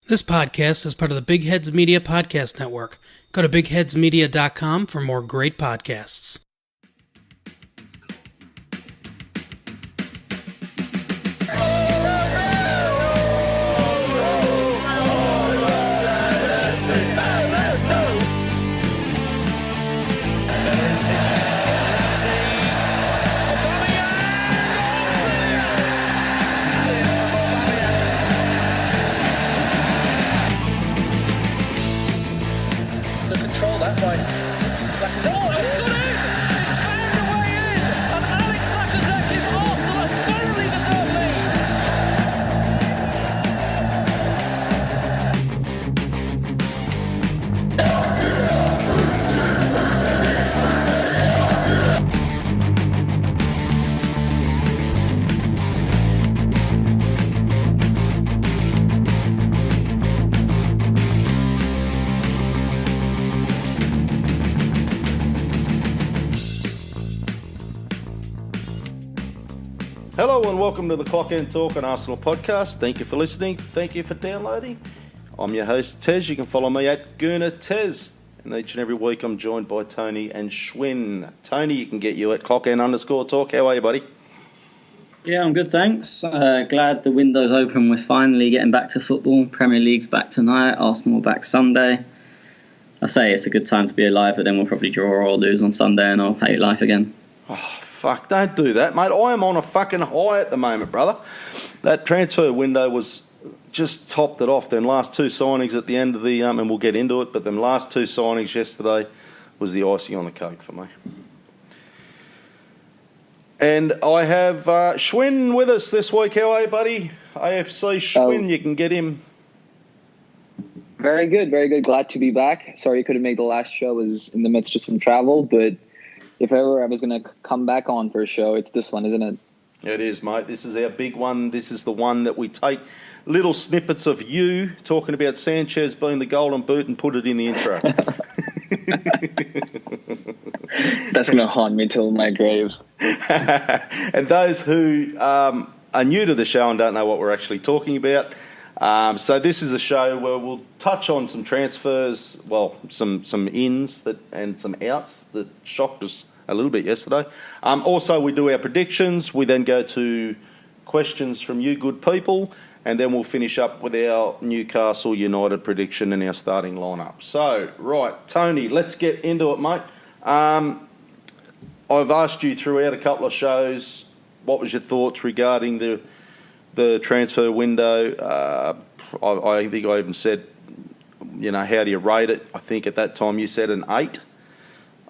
This podcast is part of the Big Heads Media Podcast Network. Go to bigheadsmedia.com for more great podcasts. Hello and welcome to the Clock End Talk and Arsenal podcast. Thank you for listening. Thank you for downloading. I'm your host, Tez. You can follow me at GoonerTez. And each and every week I'm joined by Tony and Schwinn. Tony, you can get you at @ClockEnd_talk. How are you, buddy? Yeah, I'm good, thanks. Glad the window's open. We're finally getting back to football. Premier League's back tonight. Arsenal back Sunday. I say it's a good time to be alive, but then we'll probably draw or lose on Sunday and I'll hate life again. Oh, fuck, don't do that, mate. I am on a fucking high at the moment, brother. That transfer window was just topped it off. Then last two signings at the end of the, and we'll get into it, but them last two signings yesterday was the icing on the cake for me. And I have Schwinn with us this week. How are you, buddy? AFC Schwinn, you can get him. Very good, very good. Glad to be back. Sorry you couldn't make the last show. I was in the midst of some travel, but if ever I was going to come back on for a show, it's this one, isn't it? It is, mate. This is our big one. This is the one that we take little snippets of you talking about Sanchez being the golden boot and put it in the intro. That's going to haunt me till my grave. And those who are new to the show and don't know what we're actually talking about, so this is a show where we'll touch on some transfers, well, some ins that and some outs that shocked us a little bit yesterday. Also, we do our predictions. We then go to questions from you good people, and then we'll finish up with our Newcastle United prediction and our starting lineup. So, right, Tony, let's get into it, mate. I've asked you throughout a couple of shows, what was your thoughts regarding the transfer window? I think I even said, how do you rate it? I think at that time you said an 8.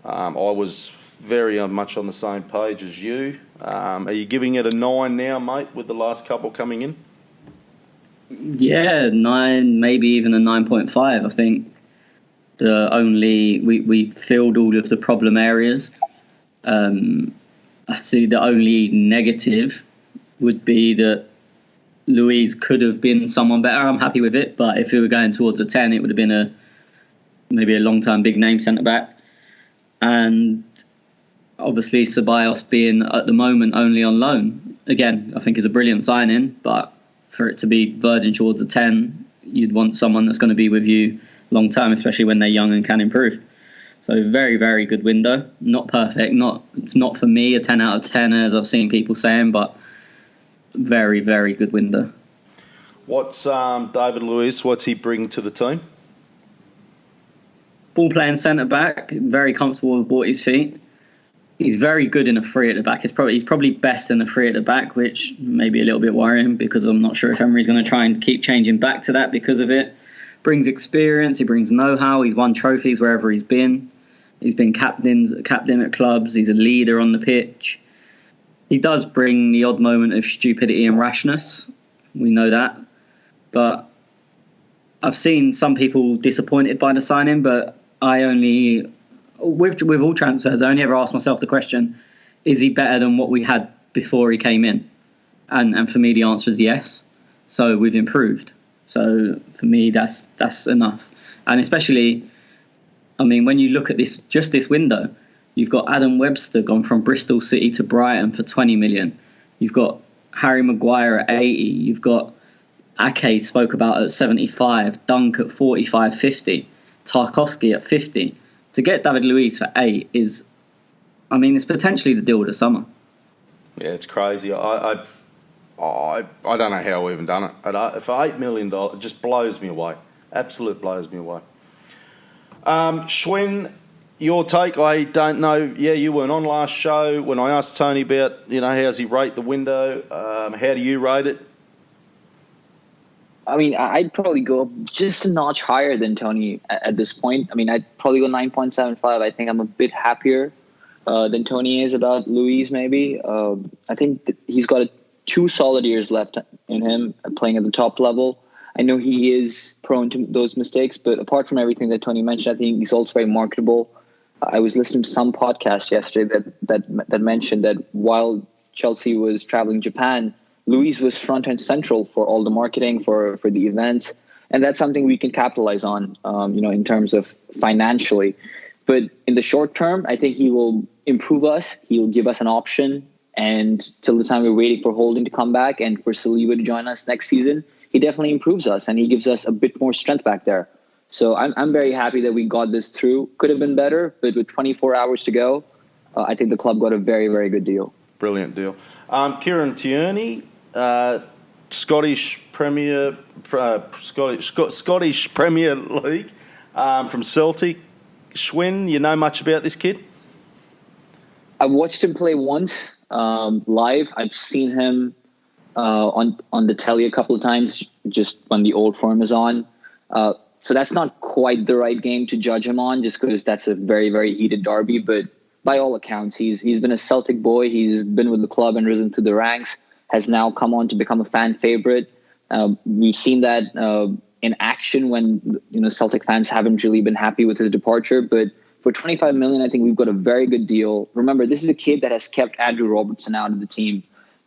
I was very much on the same page as you. Are you giving it a 9 now, mate, with the last couple coming in? Yeah, 9, maybe even a 9.5. I think we filled all of the problem areas. I see the only negative would be that Luiz could have been someone better. I'm happy with it, but if we were going towards a 10, it would have been maybe a long-term big-name centre-back. And obviously Ceballos being at the moment only on loan. Again, I think is a brilliant signing, but for it to be verging towards a 10, you'd want someone that's going to be with you long-term, especially when they're young and can improve. So very, very good window. Not perfect, not for me a 10 out of 10 as I've seen people saying, but very, very good window. What's David Luiz, what's he bring to the team? Ball playing centre-back, very comfortable with his feet. He's very good in a free at the back. He's probably best in the free at the back, which may be a little bit worrying because I'm not sure if Emery's going to try and keep changing back to that because of it. Brings experience, he brings know-how, he's won trophies wherever he's been. He's been captain at clubs, he's a leader on the pitch. He does bring the odd moment of stupidity and rashness. We know that. But I've seen some people disappointed by the signing, but with all transfers, I only ever ask myself the question, is he better than what we had before he came in? And for me, the answer is yes. So we've improved. So for me, that's enough. And especially, when you look at this window, you've got Adam Webster gone from Bristol City to Brighton for 20 million. You've got Harry Maguire at 80. You've got Ake spoke about at 75, Dunk at 45, 50, Tarkovsky at 50. To get David Luiz for 8 is, I mean, it's potentially the deal of the summer. Yeah, it's crazy. I don't know how we even done it. For $8 million, it just blows me away. Absolute blows me away. Schwinn, your take? I don't know. Yeah, you weren't on last show when I asked Tony about, how's he rate the window? How do you rate it? I mean, I'd probably go just a notch higher than Tony at this point. I mean, I'd probably go 9.75. I think I'm a bit happier than Tony is about Luiz, maybe. I think that he's got 2 solid years left in him playing at the top level. I know he is prone to those mistakes, but apart from everything that Tony mentioned, I think he's also very marketable. I was listening to some podcast yesterday that mentioned that while Chelsea was traveling Japan, Luiz was front and central for all the marketing, for the events. And that's something we can capitalize on, in terms of financially. But in the short term, I think he will improve us. He will give us an option. And till the time we're waiting for Holding to come back and for Saliba to join us next season, he definitely improves us and he gives us a bit more strength back there. So I'm very happy that we got this through. Could have been better, but with 24 hours to go, I think the club got a very, very good deal. Brilliant deal. Kieran Tierney, Scottish Premier League from Celtic. Schwinn, you know much about this kid? I watched him play once live. I've seen him on the telly a couple of times, just when the Old Firm is on. So that's not quite the right game to judge him on, just because that's a very, very heated derby. But by all accounts, he's been a Celtic boy. He's been with the club and risen through the ranks. Has now come on to become a fan favorite. We've seen that in action when Celtic fans haven't really been happy with his departure. But for $25 million, I think we've got a very good deal. Remember, this is a kid that has kept Andrew Robertson out of the team,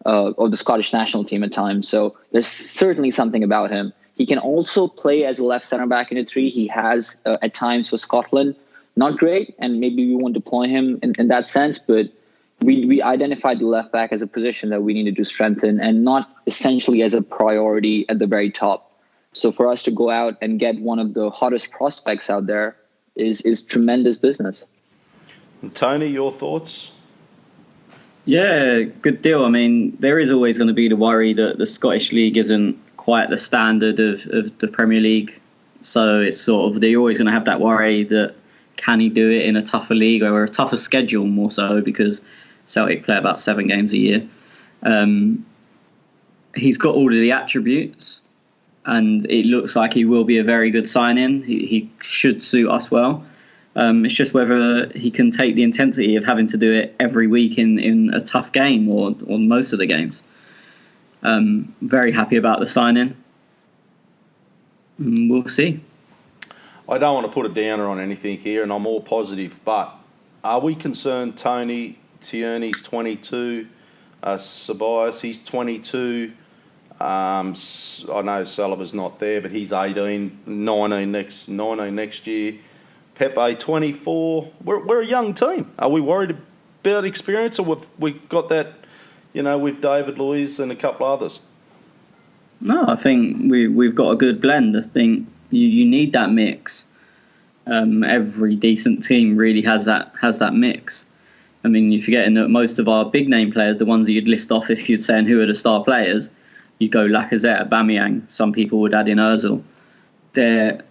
of the Scottish national team at times. So there's certainly something about him. He can also play as a left center back in a 3. He has at times for Scotland. Not great, and maybe we won't deploy him in that sense, but we identified the left back as a position that we needed to strengthen and not essentially as a priority at the very top. So for us to go out and get one of the hottest prospects out there is tremendous business. And Tony, your thoughts? Yeah, good deal. I mean, there is always going to be the worry that the Scottish League isn't quite the standard of the Premier League. So it's sort of, they're always going to have that worry that can he do it in a tougher league or a tougher schedule, more so because Celtic play about 7 games a year. He's got all of the attributes and it looks like he will be a very good sign-in. He should suit us well. It's just whether he can take the intensity of having to do it every week in a tough game or most of the games. Very happy about the sign-in. We'll see. I don't want to put a downer on anything here, and I'm all positive, but are we concerned Tony Tierney's 22, Ceballos, he's 22, I know Saliba's not there, but he's 18, 19 next year. Pepe, 24. We're a young team. Are we worried about experience, or we've got that, with David Luiz and a couple others? No, I think we've got a good blend. I think you need that mix. Every decent team really has that mix. I mean, you're forgetting that most of our big name players, the ones that you'd list off if you'd saying who are the star players, you go Lacazette, Aubameyang. Some people would add in Ozil. They're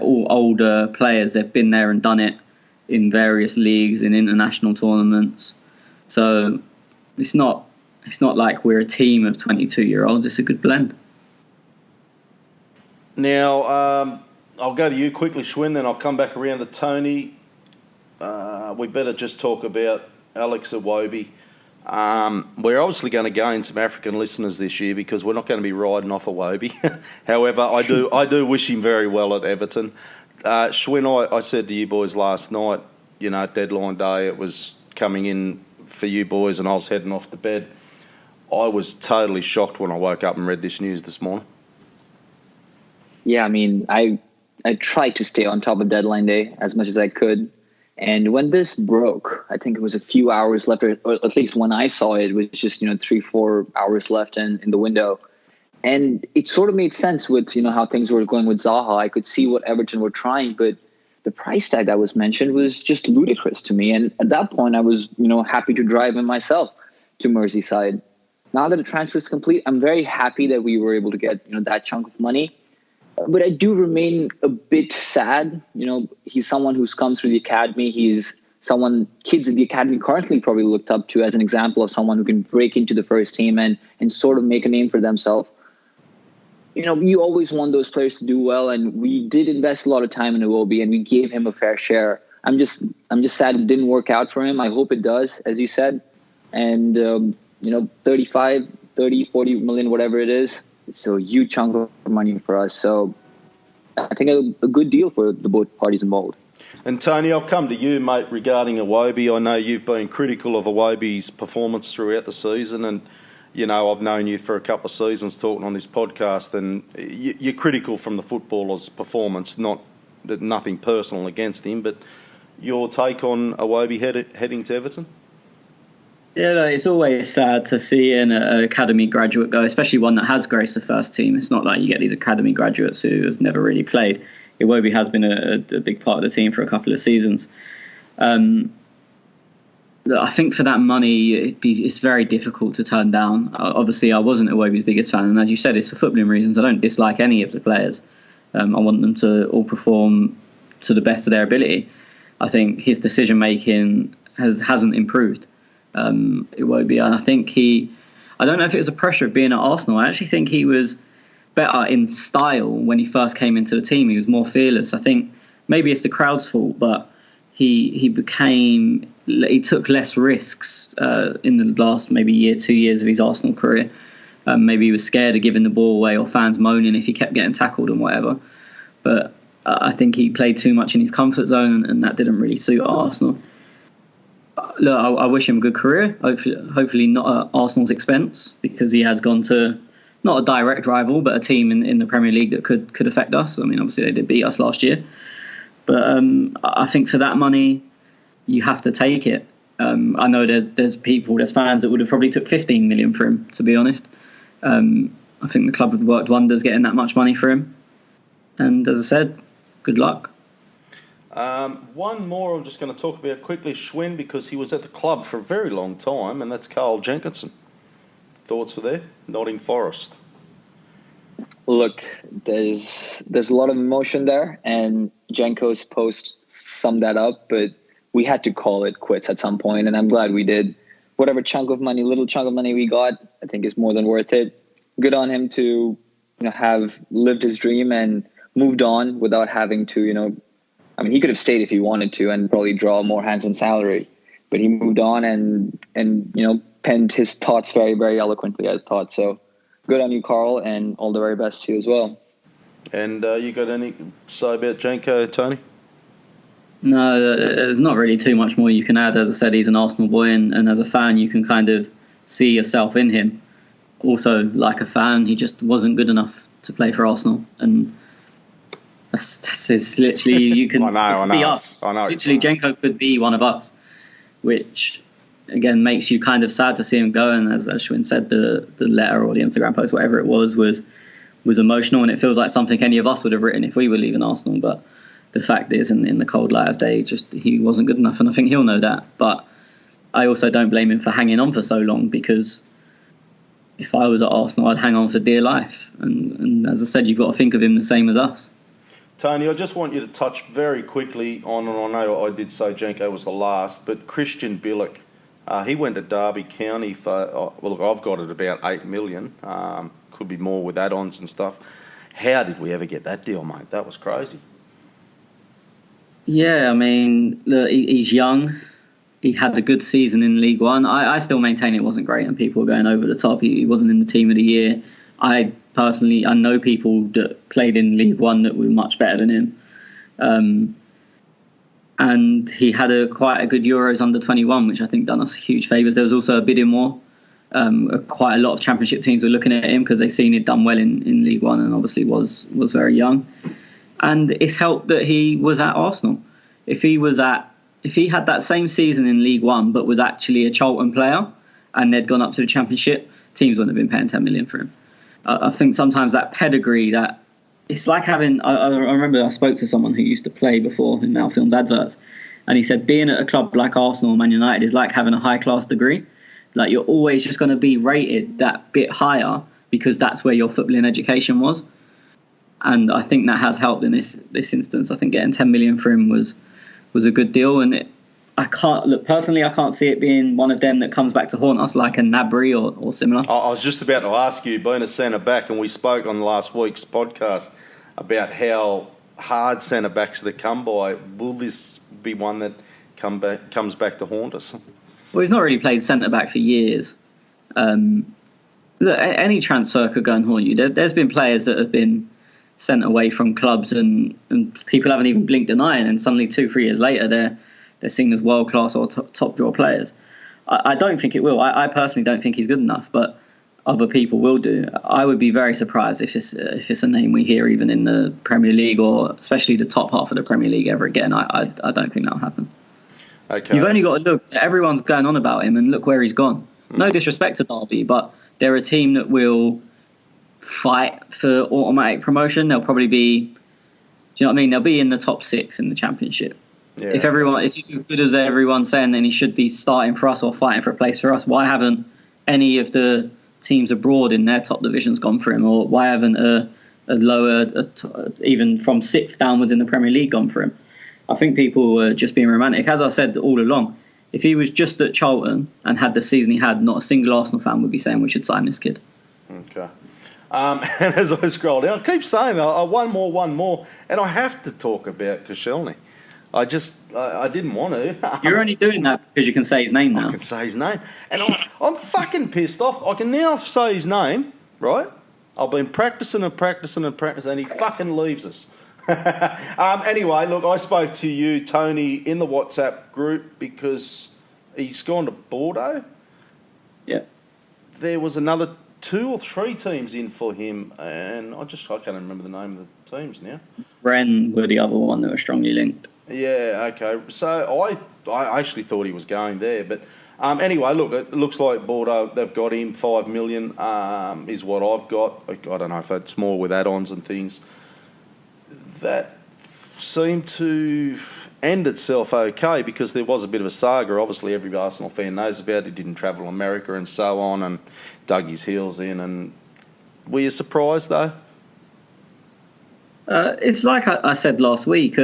all older players. They've been there and done it in various leagues, in international tournaments. So it's not like we're a team of 22-year-olds. It's a good blend. Now, I'll go to you quickly, Schwinn, then I'll come back around to Tony. We better just talk about Alex Iwobi. We're obviously going to gain some African listeners this year because we're not going to be riding off Iwobi. However, I do wish him very well at Everton. Schwinn, I said to you boys last night, deadline day, it was coming in for you boys and I was heading off to bed. I was totally shocked when I woke up and read this news this morning. Yeah, I mean, I tried to stay on top of deadline day as much as I could. And when this broke, I think it was a few hours left, or at least when I saw it, it was just, 3-4 hours left in the window. And it sort of made sense with, how things were going with Zaha. I could see what Everton were trying, but the price tag that was mentioned was just ludicrous to me. And at that point, I was, happy to drive him myself to Merseyside. Now that the transfer is complete, I'm very happy that we were able to get, that chunk of money. But I do remain a bit sad. He's someone who's come through the academy. He's someone kids in the academy currently probably looked up to as an example of someone who can break into the first team and sort of make a name for themselves. You always want those players to do well, and we did invest a lot of time in Iwobi, and we gave him a fair share. I'm just sad it didn't work out for him. I hope it does, as you said. And 35, 30, 40 million, whatever it is, it's a huge chunk of money for us. So I think a good deal for the both parties involved. And Tony, I'll come to you, mate, regarding Iwobi. I know you've been critical of Iwobi's performance throughout the season, and I've known you for a couple of seasons talking on this podcast, and you're critical from the footballer's performance, nothing personal against him, but your take on Iwobi heading to Everton? Yeah, it's always sad to see an academy graduate go, especially one that has graced the first team. It's not like you get these academy graduates who have never really played. Iwobi has been a big part of the team for a couple of seasons. I think for that money, it's very difficult to turn down. Obviously, I wasn't Iwobi's biggest fan, and as you said, it's for footballing reasons. I don't dislike any of the players. I want them to all perform to the best of their ability. I think his decision-making hasn't improved. Iwobi, and I think I don't know if it was a pressure of being at Arsenal. I actually think he was better in style when he first came into the team. He was more fearless. I think maybe it's the crowd's fault, but he took less risks in the last maybe year, 2 years of his Arsenal career. Maybe he was scared of giving the ball away or fans moaning if he kept getting tackled and whatever. But I think he played too much in his comfort zone, and that didn't really suit Arsenal. Look, I wish him a good career. Hopefully not at Arsenal's expense, because he has gone to not a direct rival, but a team in the Premier League that could affect us. I mean, obviously they did beat us last year, but I think for that money, you have to take it. I know there's fans that would have probably took 15 million for him, to be honest. I think the club have worked wonders getting that much money for him. And as I said, good luck. One more I'm just going to talk about quickly, Schwinn, because he was at the club for a very long time, and that's Carl Jenkinson. Thoughts were there? Nottingham Forest. Look, there's a lot of emotion there, and Jenko's post summed that up, but we had to call it quits at some point, and I'm glad we did. Whatever little chunk of money we got, I think is more than worth it. Good on him to have lived his dream and moved on without having to, I mean, he could have stayed if he wanted to and probably draw more handsome salary, but he moved on and penned his thoughts very, very eloquently, I thought. So good on you, Carl, and all the very best to you as well. And you got any say about Jenko, Tony? No, there's not really too much more you can add. As I said, he's an Arsenal boy, and as a fan, you can kind of see yourself in him. Also, like a fan, he just wasn't good enough to play for Arsenal, and that's literally, you can I know, be us. I know. Literally, Jenko could be one of us, which again makes you kind of sad to see him go. And as Ashwin said, the letter or the Instagram post, whatever it was emotional, and it feels like something any of us would have written if we were leaving Arsenal. But the fact is, in the cold light of day, he wasn't good enough, and I think he'll know that. But I also don't blame him for hanging on for so long, because if I was at Arsenal, I'd hang on for dear life. And as I said, you've got to think of him the same as us. Tony, I just want you to touch very quickly on, and I know I did say Jenko was the last, but Christian Billick, he went to Derby County for, look, I've got it about 8 million, could be more with add-ons and stuff. How did we ever get that deal, mate? That was crazy. Yeah, I mean, look, he's young. He had a good season in League One. I still maintain it wasn't great, and people were going over the top. He wasn't in the team of the year. I know people that played in League One that were much better than him. And he had quite a good Euros under-21, which I think done us huge favours. There was also a bidding war. Quite a lot of Championship teams were looking at him because they've seen he'd done well in League One, and obviously was very young. And it's helped that he was at Arsenal. If he had that same season in League One but was actually a Charlton player and they'd gone up to the Championship, teams wouldn't have been paying 10 million for him. I think sometimes that pedigree, that it's like having. I remember I spoke to someone who used to play before, who now films adverts, and he said being at a club like Arsenal or Man United is like having a high class degree. Like you're always just going to be rated that bit higher because that's where your footballing education was. And I think that has helped in this instance. I think getting 10 million for him was a good deal. And I can't see it being one of them that comes back to haunt us like a Gnabry or similar. I was just about to ask you, being a centre back, and we spoke on last week's podcast about how hard centre backs that come by. Will this be one that comes back to haunt us? Well, he's not really played centre back for years. Look, any transfer could go and haunt you. There's been players that have been sent away from clubs and people haven't even blinked an eye, and suddenly 2-3 years later they're seen as world class or top draw players. I don't think it will. I personally don't think he's good enough, but other people will do. I would be very surprised if it's a name we hear even in the Premier League or especially the top half of the Premier League ever again. I don't think that'll happen. Okay. You've only got to look. Everyone's going on about him, and look where he's gone. No disrespect to Derby, but they're a team that will fight for automatic promotion. They'll probably be, do you know what I mean? They'll be in the top 6 in the Championship. Yeah. If he's as good as everyone's saying, then he should be starting for us or fighting for a place for us. Why haven't any of the teams abroad in their top divisions gone for him, or why haven't a lower, even from 6th downwards in the Premier League, gone for him? I think people were just being romantic. As I said all along, if he was just at Charlton and had the season he had, not a single Arsenal fan would be saying we should sign this kid. Okay. And as I scroll down, I keep saying one more, and I have to talk about Koscielny. I didn't want to. You're only doing that because you can say his name now. I can say his name, and I'm fucking pissed off. I can now say his name, right? I've been practicing, and he fucking leaves us. Anyway, look, I spoke to you, Tony, in the WhatsApp group because he's gone to Bordeaux. Yeah. There was another 2 or 3 teams in for him, and I can't remember the name of the teams now. Rennes were the other one that were strongly linked. Yeah, okay. So I actually thought he was going there, but anyway, look, it looks like Bordeaux, they've got him. 5 million is what I've got. I don't know if that's more with add-ons and things. That seemed to end itself okay because there was a bit of a saga. Obviously, every Arsenal fan knows about it. He didn't travel to America and so on, and dug his heels in. And were you surprised, though? It's like I said last week.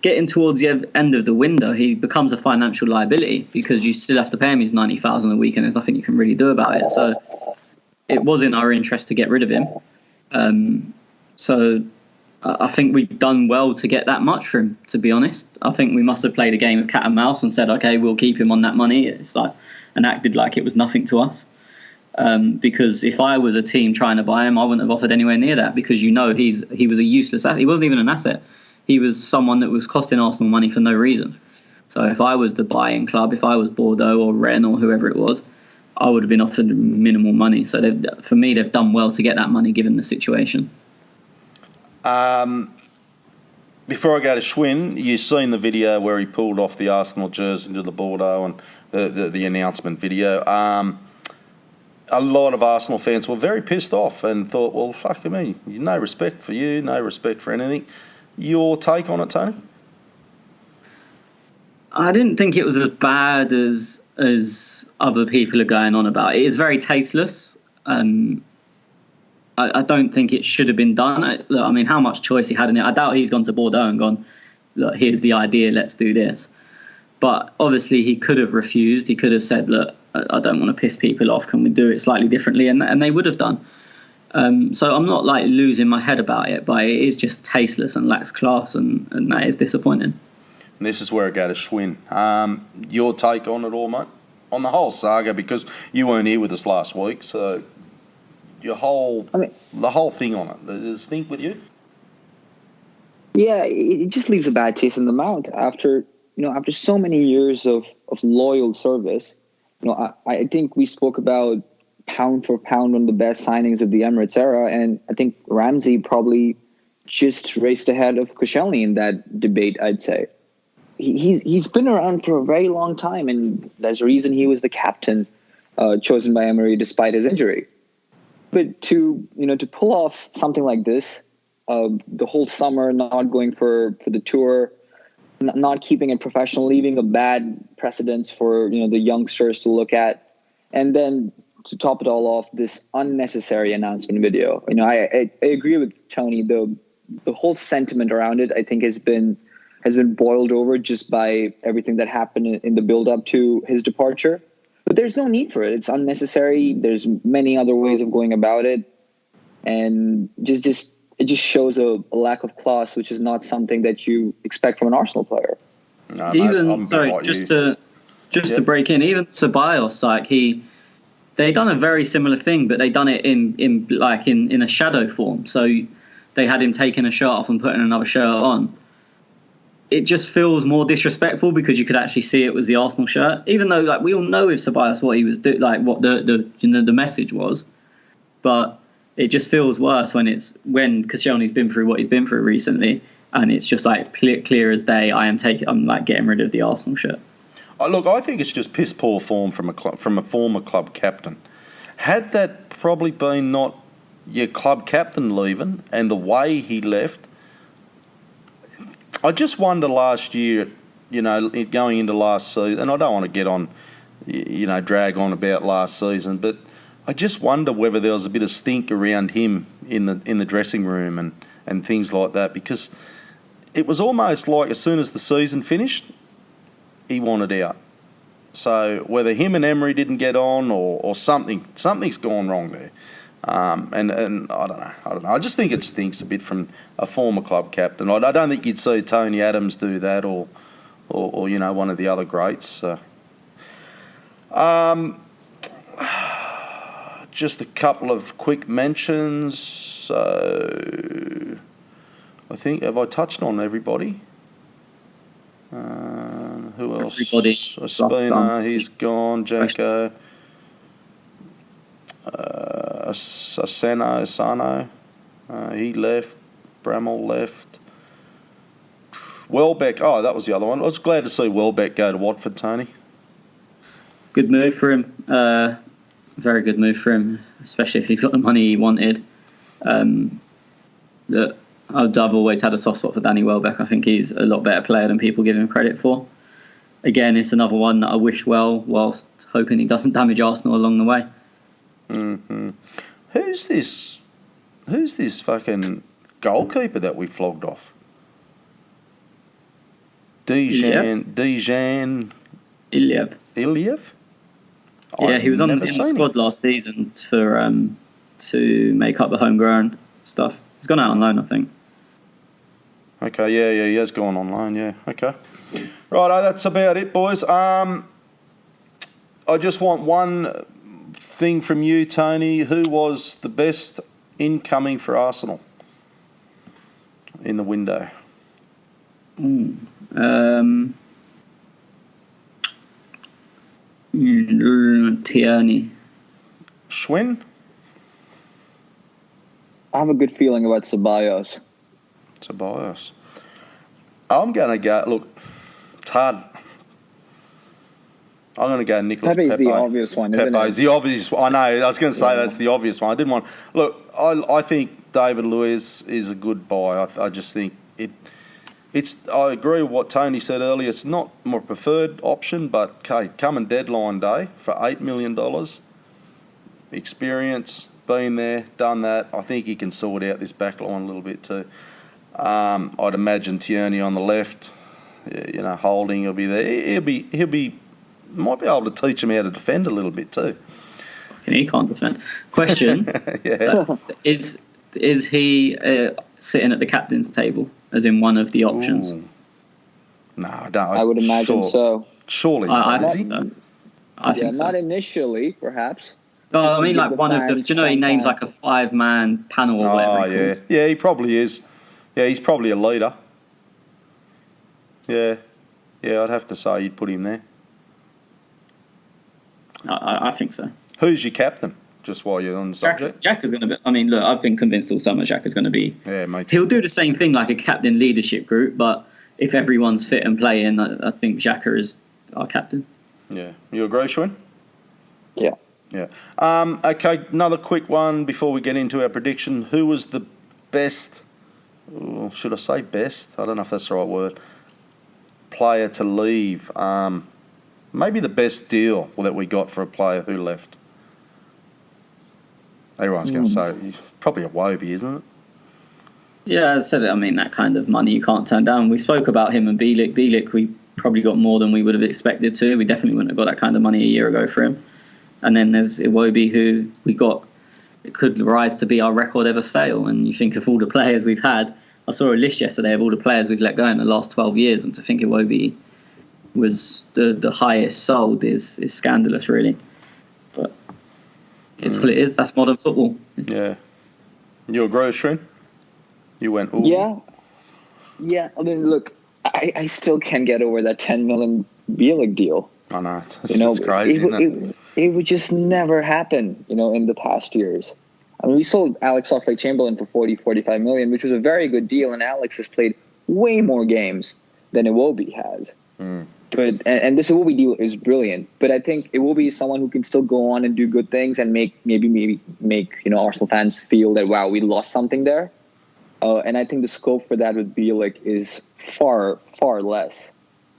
Getting towards the end of the window, he becomes a financial liability because you still have to pay him his $90,000 a week, and there's nothing you can really do about it. So it was in our interest to get rid of him. So I think we've done well to get that much for him, to be honest. I think we must have played a game of cat and mouse and said, okay, we'll keep him on that money. It's like, and acted like it was nothing to us. Because if I was a team trying to buy him, I wouldn't have offered anywhere near that because he was a useless asset. He wasn't even an asset. He was someone that was costing Arsenal money for no reason. So if I was the buying club, if I was Bordeaux or Rennes or whoever it was, I would have been offered minimal money. So for me, they've done well to get that money given the situation. Before I go to Schwinn, you've seen the video where he pulled off the Arsenal jersey into the Bordeaux and the announcement video. A lot of Arsenal fans were very pissed off and thought, well, fuck me, no respect for you, no respect for anything. Your take on it, Tony? I didn't think it was as bad as other people are going on about. It is very tasteless. I don't think it should have been done. I mean, how much choice he had in it. I doubt he's gone to Bordeaux and gone, look, here's the idea, let's do this. But obviously he could have refused. He could have said, look, I don't want to piss people off. Can we do it slightly differently? And they would have done. So I'm not like losing my head about it, but it is just tasteless and lacks class, and that is disappointing. And this is where I go to Schwinn. Your take on it all, mate? On the whole saga, because you weren't here with us last week, so the whole thing on it, does it stink with you? Yeah, it just leaves a bad taste in the mouth after so many years of loyal service. I think we spoke about pound for pound one of the best signings of the Emirates era, and I think Ramsey probably just raced ahead of Koscielny in that debate, I'd say. He's been around for a very long time, and there's a reason he was the captain chosen by Emery despite his injury. But to pull off something like this, the whole summer not going for the tour, not keeping it professional, leaving a bad precedence for the youngsters to look at, and then to top it all off, this unnecessary announcement video. I agree with Tony. The whole sentiment around it, I think, has been boiled over just by everything that happened in the build up to his departure. But there's no need for it. It's unnecessary. There's many other ways of going about it, and it just shows a lack of class, which is not something that you expect from an Arsenal player. No, To break in, even Ceballos, they done a very similar thing, but they done it in a shadow form. So they had him taking a shirt off and putting another shirt on. It just feels more disrespectful because you could actually see it was the Arsenal shirt, even though we all know with Ceballos what he was doing, what the message was. But it just feels worse when Koscielny's been through what he's been through recently, and it's just clear as day. I'm getting rid of the Arsenal shirt. Look, I think it's just piss poor form from a former club captain. Had that probably been not your club captain leaving and the way he left, I just wonder last year, going into last season, and I don't want to get on, drag on about last season, but I just wonder whether there was a bit of stink around him in the dressing room and things like that, because it was almost like as soon as the season finished, he wanted out. So whether him and Emery didn't get on or something's gone wrong there. And I don't know. I just think it stinks a bit from a former club captain. I don't think you'd see Tony Adams do that or one of the other greats. So. Just a couple of quick mentions. So I think, have I touched on everybody? Who else? Everybody. Ospina, he's gone. Janko. Asano, he left. Bramall left. Welbeck, that was the other one. I was glad to see Welbeck go to Watford, Tony. Good move for him. Very good move for him, especially if he's got the money he wanted. I've always had a soft spot for Danny Welbeck. I think he's a lot better player than people give him credit for. Again, it's another one that I wish well, whilst hoping he doesn't damage Arsenal along the way. Mm-hmm. Who's this fucking goalkeeper that we flogged off? Dejan Iliev? Yeah, he was in the squad last season to make up the homegrown stuff. He's gone out on loan, I think. Okay, yeah, he has gone on loan, yeah. Okay. Right, that's about it, boys. I just want one thing from you, Tony. Who was the best incoming for Arsenal in the window? Tierney. Schwinn? I have a good feeling about Ceballos. I'm going to go... Look, it's hard. I'm going to go Nicolas Pepe. Pepe's the obvious one, isn't it? Pepe's the obvious one. I know. I was going to say that's the obvious one. I didn't want... Look, I think David Luiz is a good buy. I just think it's... I agree with what Tony said earlier. It's not my preferred option, but okay, coming deadline day for $8 million, experience, been there, done that. I think he can sort out this back line a little bit too. I'd imagine Tierney on the left, Holding will be there. He'll be might be able to teach him how to defend a little bit too. He can't defend. Question: yeah. Is he sitting at the captain's table as in one of the options? Ooh. No, I don't. I would imagine so. Surely, I is think he? so. I think so. Not initially, perhaps. No, I mean like one of the. Do you know he named like a 5-man panel or whatever? Yeah, yeah, he probably is. Yeah, he's probably a leader. Yeah, I'd have to say you'd put him there. I think so. Who's your captain? Just while you're on the subject. Xhaka's going to be. I mean, look, I've been convinced all summer Xhaka's going to be. Yeah, mate. He'll do the same thing like a captain leadership group, but if everyone's fit and playing, I think Xhaka is our captain. Yeah, you agree, Schwinn? Yeah. Yeah. Okay, another quick one before we get into our prediction. Who was the best, should I say best? I don't know if that's the right word, player to leave. Maybe the best deal that we got for a player who left. Everyone's going to say probably a Wobie, isn't it? Yeah, as I said, I mean, that kind of money you can't turn down. We spoke about him and Bielik. Bielik, we probably got more than we would have expected to. We definitely wouldn't have got that kind of money a year ago for him. And then there's Iwobi, who we got, it could rise to be our record ever sale. And you think of all the players we've had. I saw a list yesterday of all the players we've let go in the last 12 years. And to think Iwobi was the highest sold is scandalous, really. But it's what it is. That's modern football. Yeah. You agree, Shrin? You went, ooh. Yeah. I mean, look, I still can't get over that 10 million Bielik deal. I know. It's crazy, isn't it? It would just never happen, in the past years. I mean, we sold Alex Oxlade-Chamberlain for 45 million, which was a very good deal, and Alex has played way more games than Iwobi has. But and this Iwobi deal is brilliant. But I think Iwobi is someone who can still go on and do good things and make Arsenal fans feel that, wow, we lost something there. And I think the scope for that with Bielik is far, far less.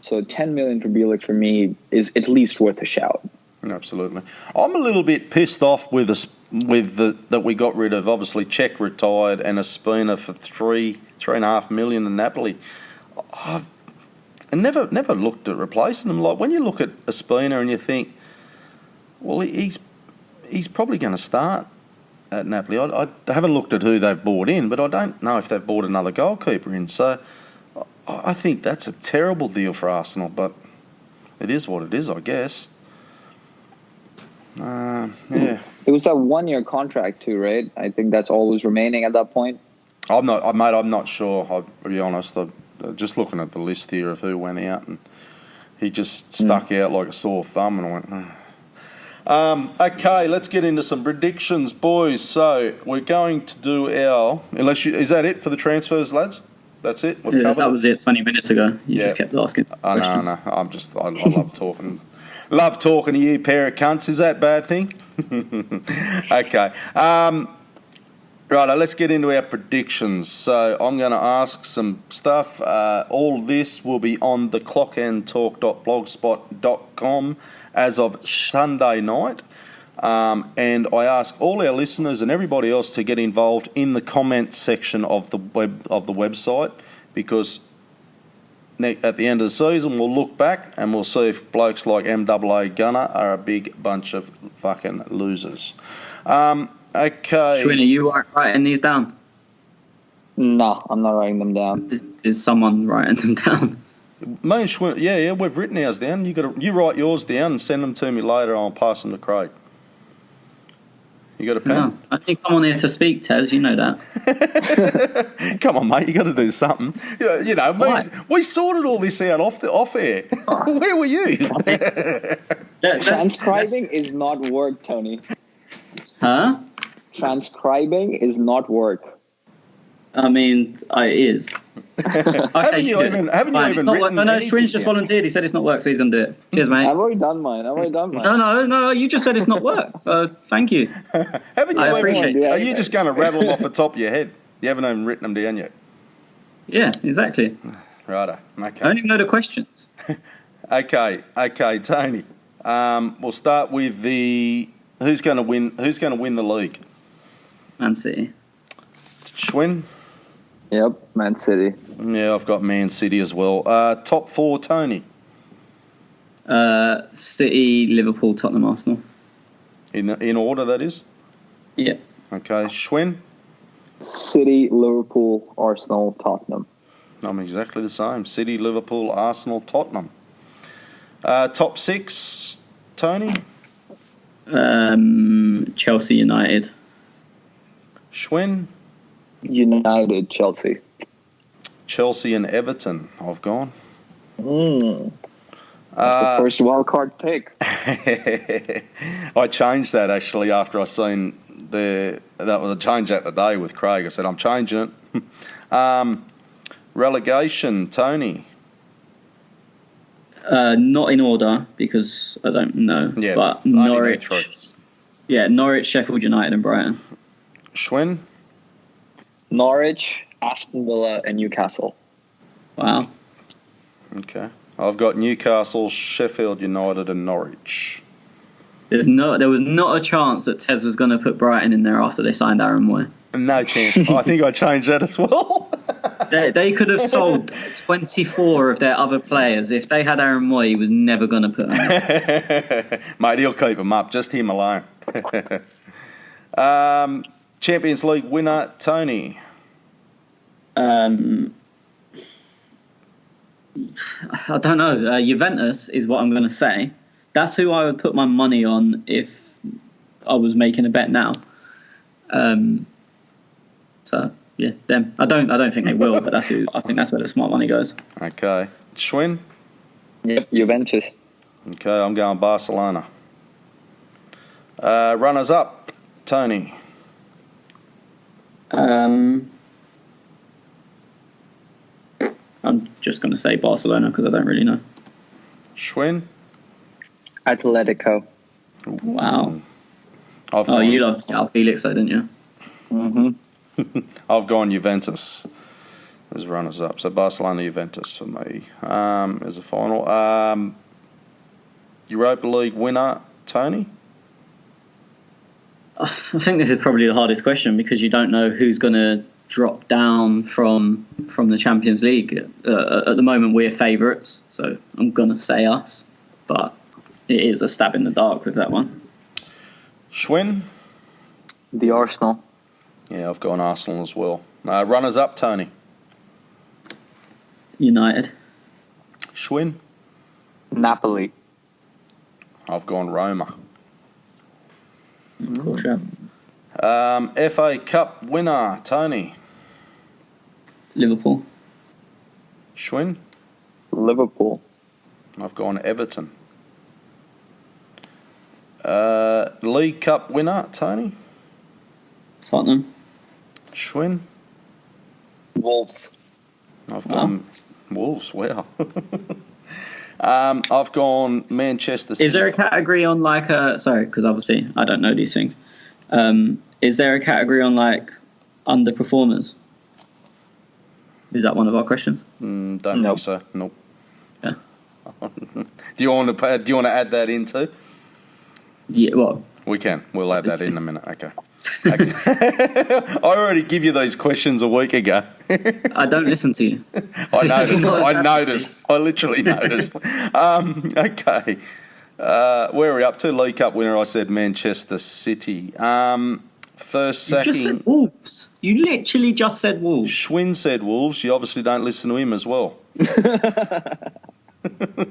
So 10 million for Bielik for me is at least worth a shout. Absolutely. I'm a little bit pissed off that we got rid of, obviously, Czech retired and Ospina for 3.5 million in Napoli. I never looked at replacing them. Like, when you look at Ospina and you think, well, he's probably going to start at Napoli. I haven't looked at who they've bought in, but I don't know if they've bought another goalkeeper in. So I think that's a terrible deal for Arsenal, but it is what it is, I guess. Yeah. It was that 1-year contract too, right? I think that's all was remaining at that point. I'm not sure. I'll be honest. I'm just looking at the list here of who went out, and he just stuck out like a sore thumb, and I went. Okay, let's get into some predictions, boys. So we're going to do is that it for the transfers, lads? That's it. We've covered that was it 20 minutes ago. You just kept asking questions. No. I love talking. Love talking to you, pair of cunts. Is that a bad thing? Okay. Right, let's get into our predictions. So I'm going to ask some stuff. All this will be on the clockandtalk.blogspot.com as of Sunday night. And I ask all our listeners and everybody else to get involved in the comment section of the website, because at the end of the season we'll look back and we'll see if blokes like MAA Gunner are a big bunch of fucking losers. Okay. Schwinn, are you writing these down? No, I'm not writing them down. Is someone writing them down? Me and Schwinn, yeah, we've written ours down. You write yours down and send them to me later, and I'll pass them to Craig. You got a pen? No, I think I'm on here to speak, Tez. You know that. Come on, mate. You got to do something. We sorted all this out off air. Where were you? Transcribing is not work, Tony. Huh? Transcribing is not work. I mean, it is. Haven't you even written? No, Schwinn's just volunteered. He said it's not work, so he's going to do it. Cheers, mate. I've already done mine. No. You just said it's not work. So thank you. Haven't you? Are you just going to rattle them off the top of your head? You haven't even written them down yet. Yeah, exactly. Righto. Okay. I don't even know the questions. Okay, Tony. We'll start with who's going to win the league. Man City. Schwinn. Yep, Man City. Yeah, I've got Man City as well. Top 4, Tony. City, Liverpool, Tottenham, Arsenal. In order, that is? Yeah. Okay, Schwinn. City, Liverpool, Arsenal, Tottenham. I'm exactly the same. City, Liverpool, Arsenal, Tottenham. Top 6, Tony. Chelsea, United. Schwinn. United, Chelsea. Chelsea and Everton, I've gone. That's the first wild card pick. I changed that actually after I seen I changed that today with Craig. I said I'm changing it. Relegation, Tony. Not in order because I don't know. Yeah, but only Norwich, Yeah, Norwich, Sheffield United, and Brighton. Schwinn? Norwich, Aston Villa, and Newcastle. Wow. Okay. I've got Newcastle, Sheffield United, and Norwich. There was not a chance that Tez was going to put Brighton in there after they signed Aaron Moy. No chance. I think I changed that as well. They could have sold 24 of their other players. If they had Aaron Moy, he was never going to put them in. Mate, he'll keep them up. Just him alone. Champions League winner, Tony. I don't know. Juventus is what I'm going to say. That's who I would put my money on if I was making a bet now. So yeah, them. I don't think they will, but that's who. I think that's where the smart money goes. Okay. Schwinn? Yep, Juventus. Okay, I'm going Barcelona. Runners up, Tony. I'm just going to say Barcelona because I don't really know. Schwinn? Atletico. Wow. I've Oh, gone, you loved João Felix, though, didn't you? Mm-hmm. I've gone Juventus as runners up. So Barcelona, Juventus for me as a final. Europa League winner, Tony? I think this is probably the hardest question because you don't know who's going to drop down from the Champions League. At the moment, we're favourites, so I'm going to say us. But it is a stab in the dark with that one. Schwinn? The Arsenal. Yeah, I've gone Arsenal as well. Runners up, Tony? United. Schwinn? Napoli. I've gone Roma. Cool show. FA Cup winner, Tony? Liverpool. Schwinn? Liverpool. I've gone Everton. League Cup winner, Tony? Tottenham. Schwinn? Wolves. I've gone Wolves, wow. I've gone Manchester City. Is there a category on sorry, because obviously I don't know these things. Is there a category on underperformers? Is that one of our questions? Don't Nope. think so. Nope. Yeah. Do you want to add that in too? Yeah. Well, We can. We'll add that in a minute. Okay. I already give you these questions a week ago. I don't listen to you. I noticed. Well, I that's noticed. I literally noticed. Okay. Where are we up to? League Cup winner, I said Manchester City. First You just sacking. said Wolves. You literally just said Wolves. Schwinn said Wolves. You obviously don't listen to him as well.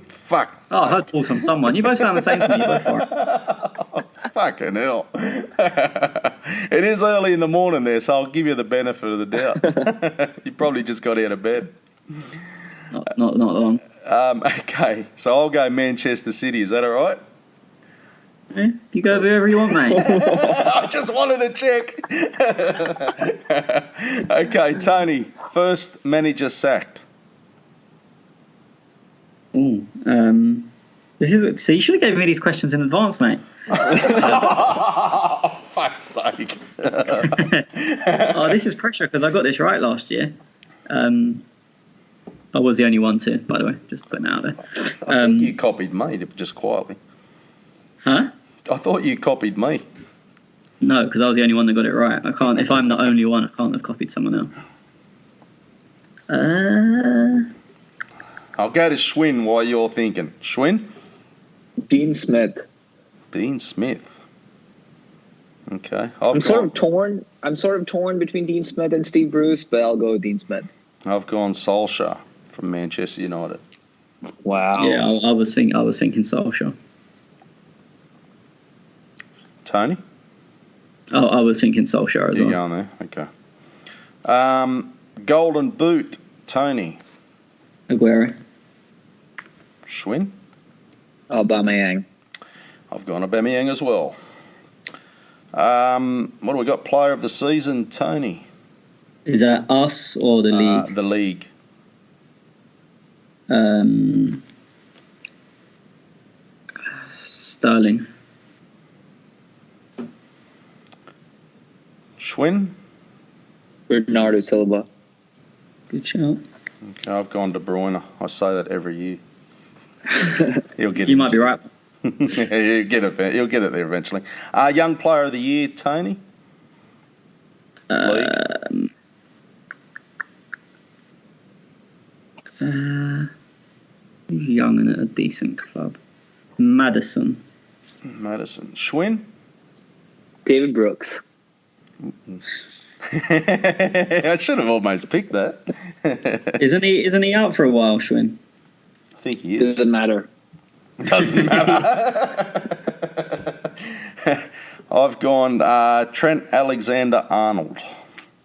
Fuck. Oh, I heard Wolves from someone. You both sound the same to me. You both are. Fucking hell. It is early in the morning there, so I'll give you the benefit of the doubt. You probably just got out of bed. Not long. Okay, so I'll go Manchester City. Is that all right? Yeah, you go wherever you want, mate. I just wanted to check. Okay, Tony, first manager sacked. Ooh, so you should have given me these questions in advance, mate. Oh, fuck's sake. Oh, this is pressure because I got this right last year. I was the only one to, by the way, just putting it out there. I think you copied me, just quietly. Huh? I thought you copied me. No, because I was the only one that got it right. I can't. If I'm the only one, I can't have copied someone else. I'll go to Schwinn while you're thinking. Schwinn? Dean Smith. Dean Smith. Okay. I'm sort of torn between Dean Smith and Steve Bruce, but I'll go with Dean Smith. I've gone Solskjaer from Manchester United. Wow. Yeah, I was thinking Solskjaer. Tony? Oh, I was thinking Solskjaer as You're well. going there. Okay. Golden Boot, Tony. Aguero. Schwinn? Aubameyang. I've gone Aubameyang as well. What do we got? Player of the season, Tony. Is that us or the league? The league. Sterling. Schwinn. Bernardo Silva. Good shout. Okay, I've gone De Bruyne. I say that every year. He'll get You it. might be right. He'll get it there eventually. Young player of the year, Tony. League. Who's young and at a decent club? Madison. Schwinn. David Brooks. I should have almost picked that. Isn't he out for a while, Schwinn? I think he is. Doesn't matter. Doesn't matter. I've gone Trent Alexander-Arnold.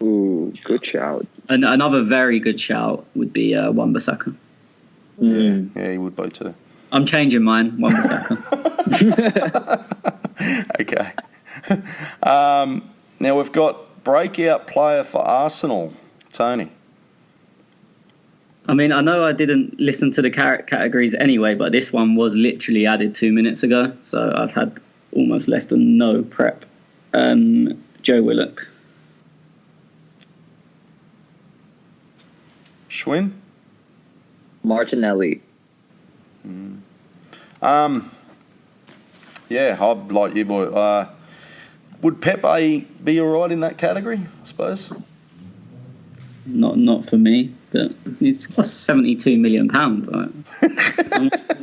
Ooh, good shout. And another very good shout would be Wan-Bissaka. Yeah, he would be too. I'm changing mine, Wan-Bissaka. Okay. Now we've got breakout player for Arsenal, Tony. I mean, I know I didn't listen to the categories anyway, but this one was literally added 2 minutes ago, so I've had almost less than no prep. Joe Willock. Schwinn. Martinelli. Yeah, I'd like you, boy. Would Pepe be all right in that category, I suppose? Not for me, but it's cost £72 million. Right?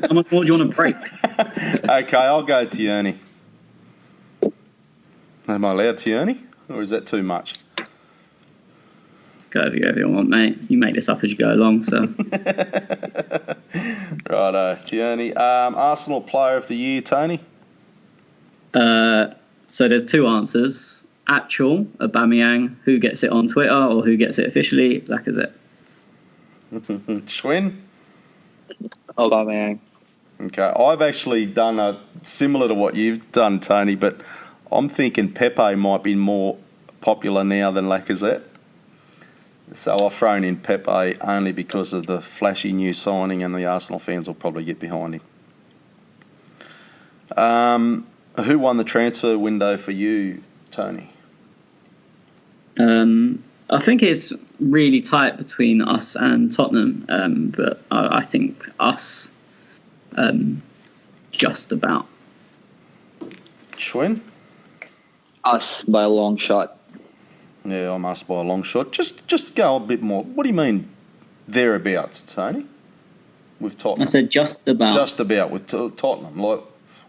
How much more do you want to break? Okay, I'll go Tierney. Am I allowed Tierney? Or is that too much? Go if you want, mate. You make this up as you go along, so. Righto, Tierney. Arsenal player of the year, Tony? So there's two answers. Actual, Aubameyang, who gets it on Twitter, or who gets it officially, Lacazette. Schwinn? Aubameyang. Okay, I've actually done a similar to what you've done, Tony, but I'm thinking Pepe might be more popular now than Lacazette. So I've thrown in Pepe only because of the flashy new signing, and the Arsenal fans will probably get behind him. Who won the transfer window for you, Tony? I think it's really tight between us and Tottenham, but I think us just about. Schwinn? Us by a long shot. Yeah, I'm us by a long shot. Just go a bit more. What do you mean thereabouts, Tony? With Tottenham? I said just about. Just about with Tottenham. Like,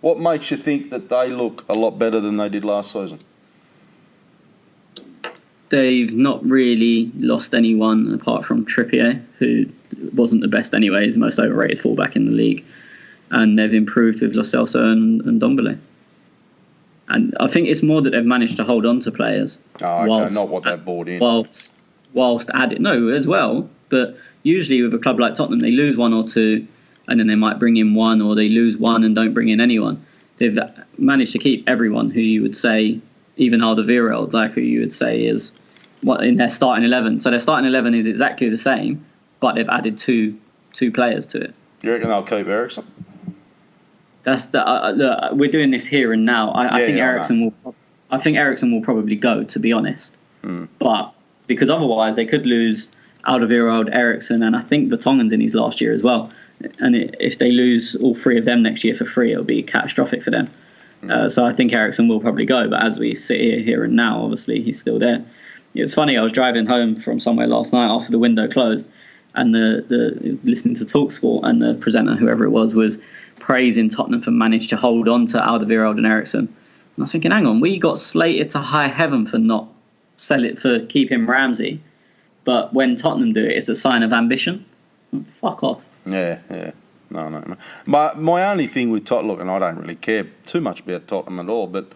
what makes you think that they look a lot better than they did last season? They've not really lost anyone apart from Trippier, who wasn't the best anyway. He's the most overrated fullback in the league. And they've improved with Lo Celso and Ndombele. And I think it's more that they've managed to hold on to players. Oh, okay, not what they've bought in. Whilst adding, no, as well. But usually with a club like Tottenham, they lose one or two, and then they might bring in one, or they lose one and don't bring in anyone. They've managed to keep everyone who you would say, even Alderweireld, like who you would say is what in their starting 11. So their starting 11 is exactly the same, but they've added two players to it. You reckon they'll keep Eriksen? That's the we're doing this here and now. I think Eriksen will probably go, to be honest. But because otherwise they could lose Alderweireld, Eriksen, and I think Vertonghen's in his last year as well. And if they lose all three of them next year for free, it'll be catastrophic for them. So I think Eriksen will probably go. But as we sit here and now, obviously he's still there. It's funny. I was driving home from somewhere last night after the window closed, and the listening to TalkSport, and the presenter, whoever it was praising Tottenham for managing to hold on to Alderweireld and Eriksen. And I was thinking, hang on, we got slated to high heaven for not keeping Ramsey, but when Tottenham do it, it's a sign of ambition. Fuck off. Yeah. No. My only thing with Tottenham, look, and I don't really care too much about Tottenham at all, but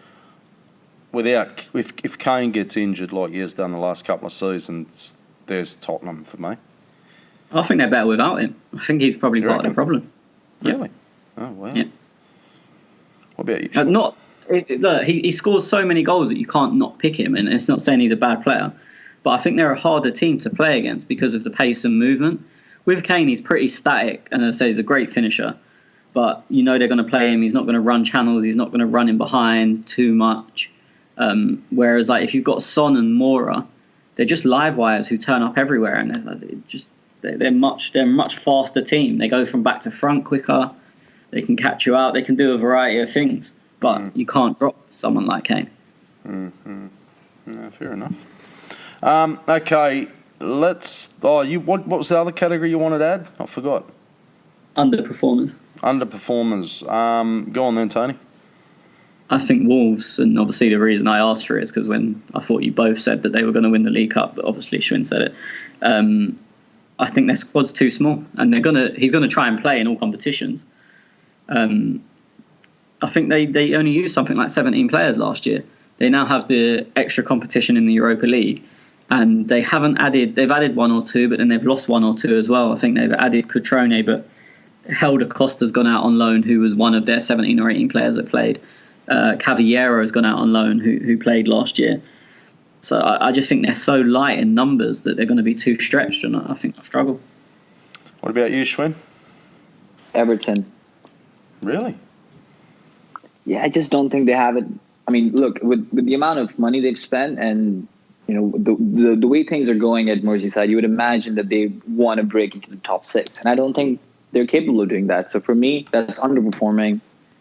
if Kane gets injured like he has done the last couple of seasons, there's Tottenham for me. I think they're better without him. I think he's probably part of the problem. Really? Oh, wow. Yeah. What about you? He scores so many goals that you can't not pick him, and it's not saying he's a bad player, but I think they're a harder team to play against because of the pace and movement. With Kane, he's pretty static, and as I say, he's a great finisher, but you know they're going to play him. He's not going to run channels. He's not going to run in behind too much. Whereas like if you've got Son and Mora, they're just live wires who turn up everywhere, and they're a much faster team. They go from back to front quicker. They can catch you out. They can do a variety of things, but you can't drop someone like Kane. No, fair enough. Okay, let's. What was the other category you wanted to add? I forgot. Underperformers. Go on then, Tony. I think Wolves, and obviously the reason I asked for it is because when I thought you both said that they were going to win the League Cup, but obviously Schwinn said it. I think their squad's too small, and he's gonna try and play in all competitions. I think they only used something like 17 players last year. They now have the extra competition in the Europa League, and they've added one or two, but then they've lost one or two as well. I think they've added Cutrone, but Helder Costa's gone out on loan, who was one of their 17 or 18 players that played. Cavallero has gone out on loan, who played last year. So I just think they're so light in numbers that they're going to be too stretched, and I think they'll struggle. What about you, Schwinn? Everton. Really? Yeah, I just don't think they have it. I mean, look, with the amount of money they've spent and, you know, the way things are going at Merseyside, you would imagine that they want to break into the top 6. And I don't think they're capable of doing that. So for me, that's underperforming,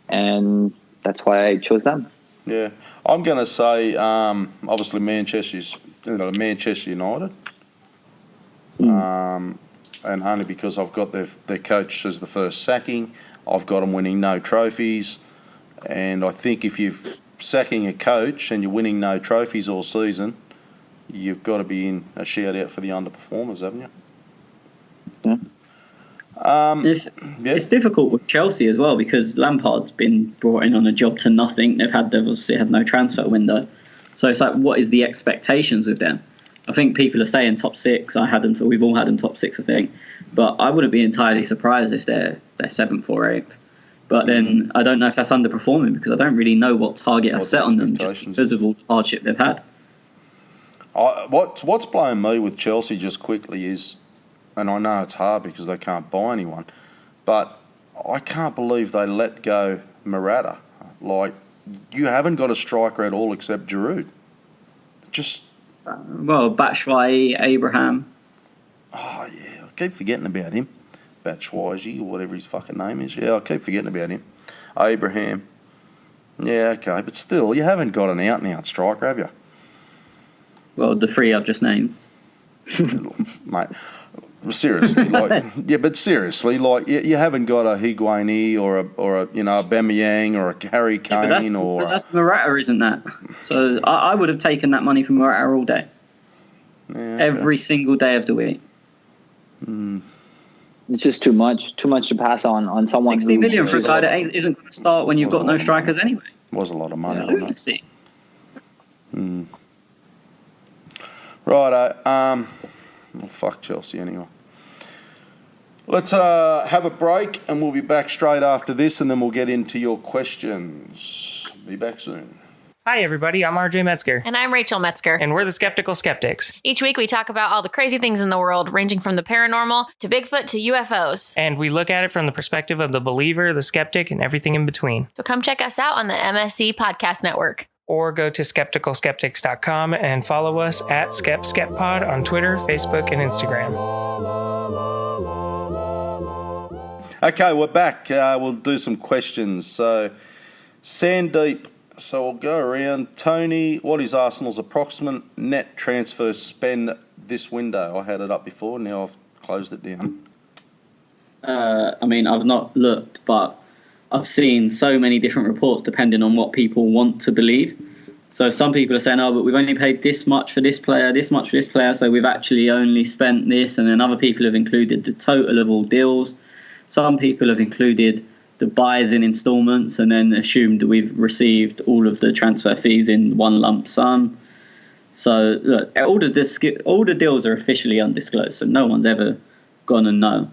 and that's why I chose them. Yeah. I'm going to say, obviously, Manchester United. And only because I've got their coach as the first sacking. I've got them winning no trophies. And I think if you're sacking a coach and you're winning no trophies all season, you've got to be in a shout-out for the underperformers, haven't you? Yeah. It's difficult with Chelsea as well, because Lampard's been brought in on a job to nothing. They've obviously had no transfer window. So it's like, what is the expectations with them? I think people are saying top 6. We've all had them top 6, I think. But I wouldn't be entirely surprised if they're 7th or 8th. But then I don't know if that's underperforming, because I don't really know what target I've set on them just because of all the hardship they've had. What's blowing me with Chelsea just quickly is, and I know it's hard because they can't buy anyone, but I can't believe they let go Morata. Like, you haven't got a striker at all except Giroud. Batshuayi, Abraham. Oh, yeah, I keep forgetting about him. Batshuayi, or whatever his fucking name is. Yeah, I keep forgetting about him. Abraham. Yeah, okay, but still, you haven't got an out-and-out striker, have you? Well, the 3 I've just named. Mate, seriously, you haven't got a Higuain or a Aubameyang or a Harry Kane but that's Morata, isn't that? So I would have taken that money from Morata all day. Yeah, okay. Every single day of the week. It's just too much to pass on someone. 60 million for a guy that isn't going to start when you've got no strikers anyway. Was a lot of money. Lunacy. Righto. Well, fuck Chelsea anyway. Let's have a break, and we'll be back straight after this, and then we'll get into your questions. Be back soon. Hi, everybody. I'm RJ Metzger. And I'm Rachel Metzger. And we're the Skeptical Skeptics. Each week we talk about all the crazy things in the world, ranging from the paranormal to Bigfoot to UFOs. And we look at it from the perspective of the believer, the skeptic, and everything in between. So come check us out on the MSC Podcast Network. Or go to skepticalskeptics.com and follow us at SkepSkepPod on Twitter, Facebook, and Instagram. Okay, we're back. We'll do some questions. So, Sandeep. So we'll go around. Tony, what is Arsenal's approximate net transfer spend this window? I had it up before, now I've closed it down. I've not looked, but I've seen so many different reports depending on what people want to believe. So some people are saying, but we've only paid this much for this player, this much for this player, so we've actually only spent this. And then other people have included the total of all deals. Some people have included the buys in installments and then assumed that we've received all of the transfer fees in one lump sum. So look, all the deals are officially undisclosed, so no one's ever gonna know.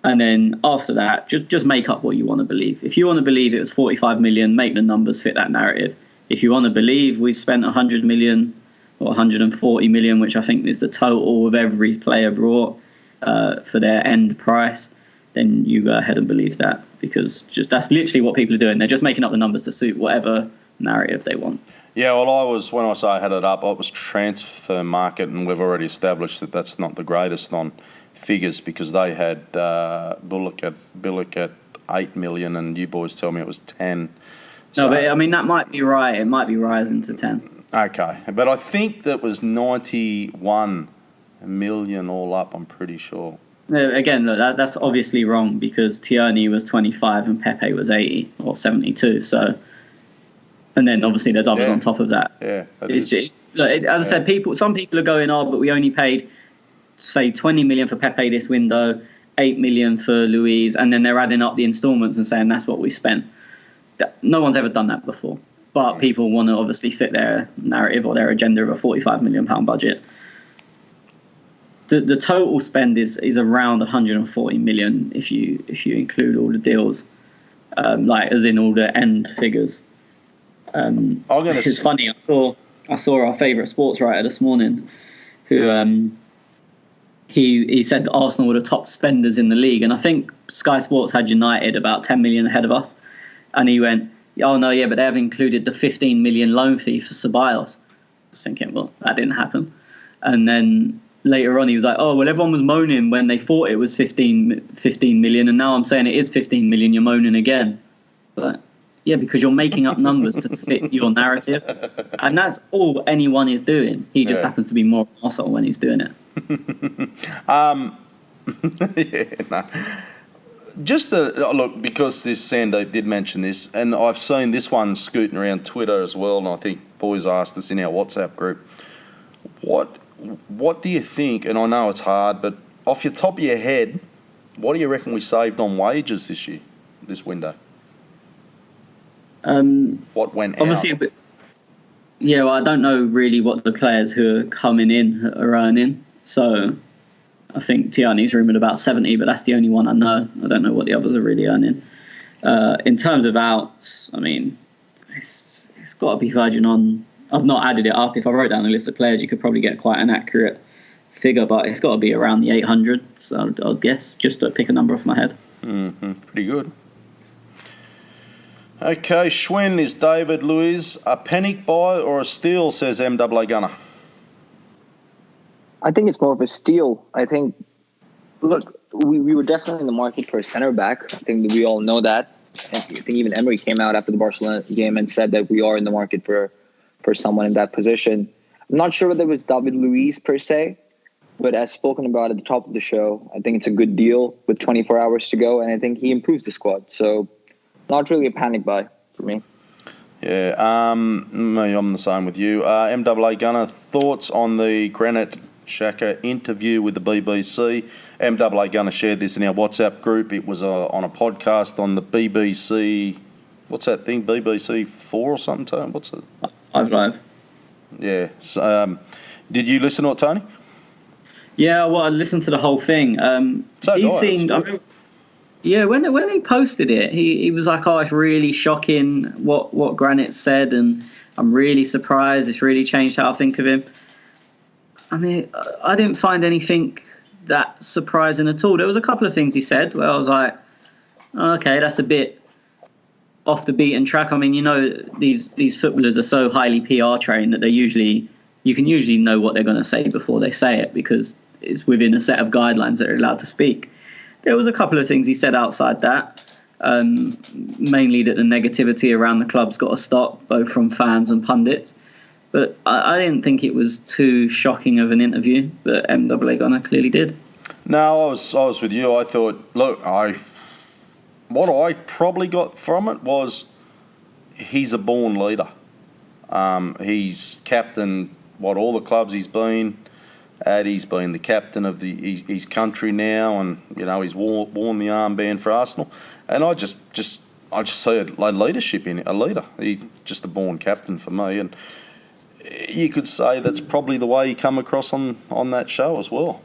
And then after that, just make up what you want to believe. If you want to believe it was 45 million, make the numbers fit that narrative. If you want to believe we've spent 100 million or 140 million, which I think is the total of every player brought for their end price, then you go ahead and believe that, because that's literally what people are doing. They're just making up the numbers to suit whatever narrative they want. Yeah, well, when I say I had it up, it was transfer market, and we've already established that that's not the greatest on figures because they had Bullock at 8 million, and you boys tell me it was 10. No, but I mean that might be right. It might be rising to 10. Okay, but I think that was 91 million all up. I'm pretty sure. Again, look, that's obviously wrong because Tierney was 25 and Pepe was 80 or 72. So, and then obviously there's others on top of that. Yeah, as I said, some people are going, but we only paid, say, 20 million for Pepe this window, 8 million for Luiz, and then they're adding up the instalments and saying that's what we spent. No one's ever done that before. But people want to obviously fit their narrative or their agenda of a £45 million budget. The total spend is around 140 million if you include all the deals, like as in all the end figures. It's funny. I saw our favourite sports writer this morning, who he said Arsenal were the top spenders in the league, and I think Sky Sports had United about 10 million ahead of us, and he went, "Oh no, yeah, but they have included the 15 million loan fee for Ceballos." I was thinking, well, that didn't happen, and then. Later on, he was like, "Oh, well, everyone was moaning when they thought it was 15 million, and now I'm saying it is 15 million. You're moaning again." But yeah, because you're making up numbers to fit your narrative, and that's all anyone is doing. He just happens to be more muscle when he's doing it. Just look, because this Sandeep did mention this, and I've seen this one scooting around Twitter as well, and I think boys asked us in our WhatsApp group, What do you think, and I know it's hard, but off your top of your head, what do you reckon we saved on wages this window? What went obviously, out? Yeah, well, I don't know really what the players who are coming in are earning. So I think Tierney's rumoured about 70, but that's the only one I know. I don't know what the others are really earning. In terms of outs, I mean, it's got to be verging on... I've not added it up. If I wrote down a list of players, you could probably get quite an accurate figure, but it's got to be around the 800, so I'll guess, just to pick a number off my head. Mm-hmm. Pretty good. Okay, Schwen, is David Luiz a panic buy or a steal, says MAA Gunner? I think it's more of a steal. I think, look, we were definitely in the market for a centre back. I think that we all know that. I think even Emery came out after the Barcelona game and said that we are in the market for someone in that position. I'm not sure whether it was David Luiz per se, but as spoken about at the top of the show, I think it's a good deal with 24 hours to go, and I think he improves the squad. So not really a panic buy for me. Yeah, I'm the same with you. MAA Gunner, thoughts on the Granit Xhaka interview with the BBC? MAA Gunner shared this in our WhatsApp group. It was on a podcast on the BBC... What's that thing? BBC 4 or something? What's it? 5 Live. Yeah. So, did you listen to it, Tony? Yeah, well, I listened to the whole thing. When he posted it, he was like, "Oh, it's really shocking what Granit said, and I'm really surprised. It's really changed how I think of him." I mean, I didn't find anything that surprising at all. There was a couple of things he said where I was like, "Okay, that's a bit off the beaten track." I mean, you know, these footballers are so highly PR trained that you can usually know what they're going to say before they say it because it's within a set of guidelines that are allowed to speak. There was a couple of things he said outside that, mainly that the negativity around the club's got to stop, both from fans and pundits. But I didn't think it was too shocking of an interview, but MAA Gunner clearly did. No, I was with you. I thought, look, what I probably got from it was he's a born leader. He's captained all the clubs he's been at. He's been the captain of his country now, and you know he's worn the armband for Arsenal. And I just see a leadership in it. A leader. He's just a born captain for me, and you could say that's probably the way he come across on that show as well.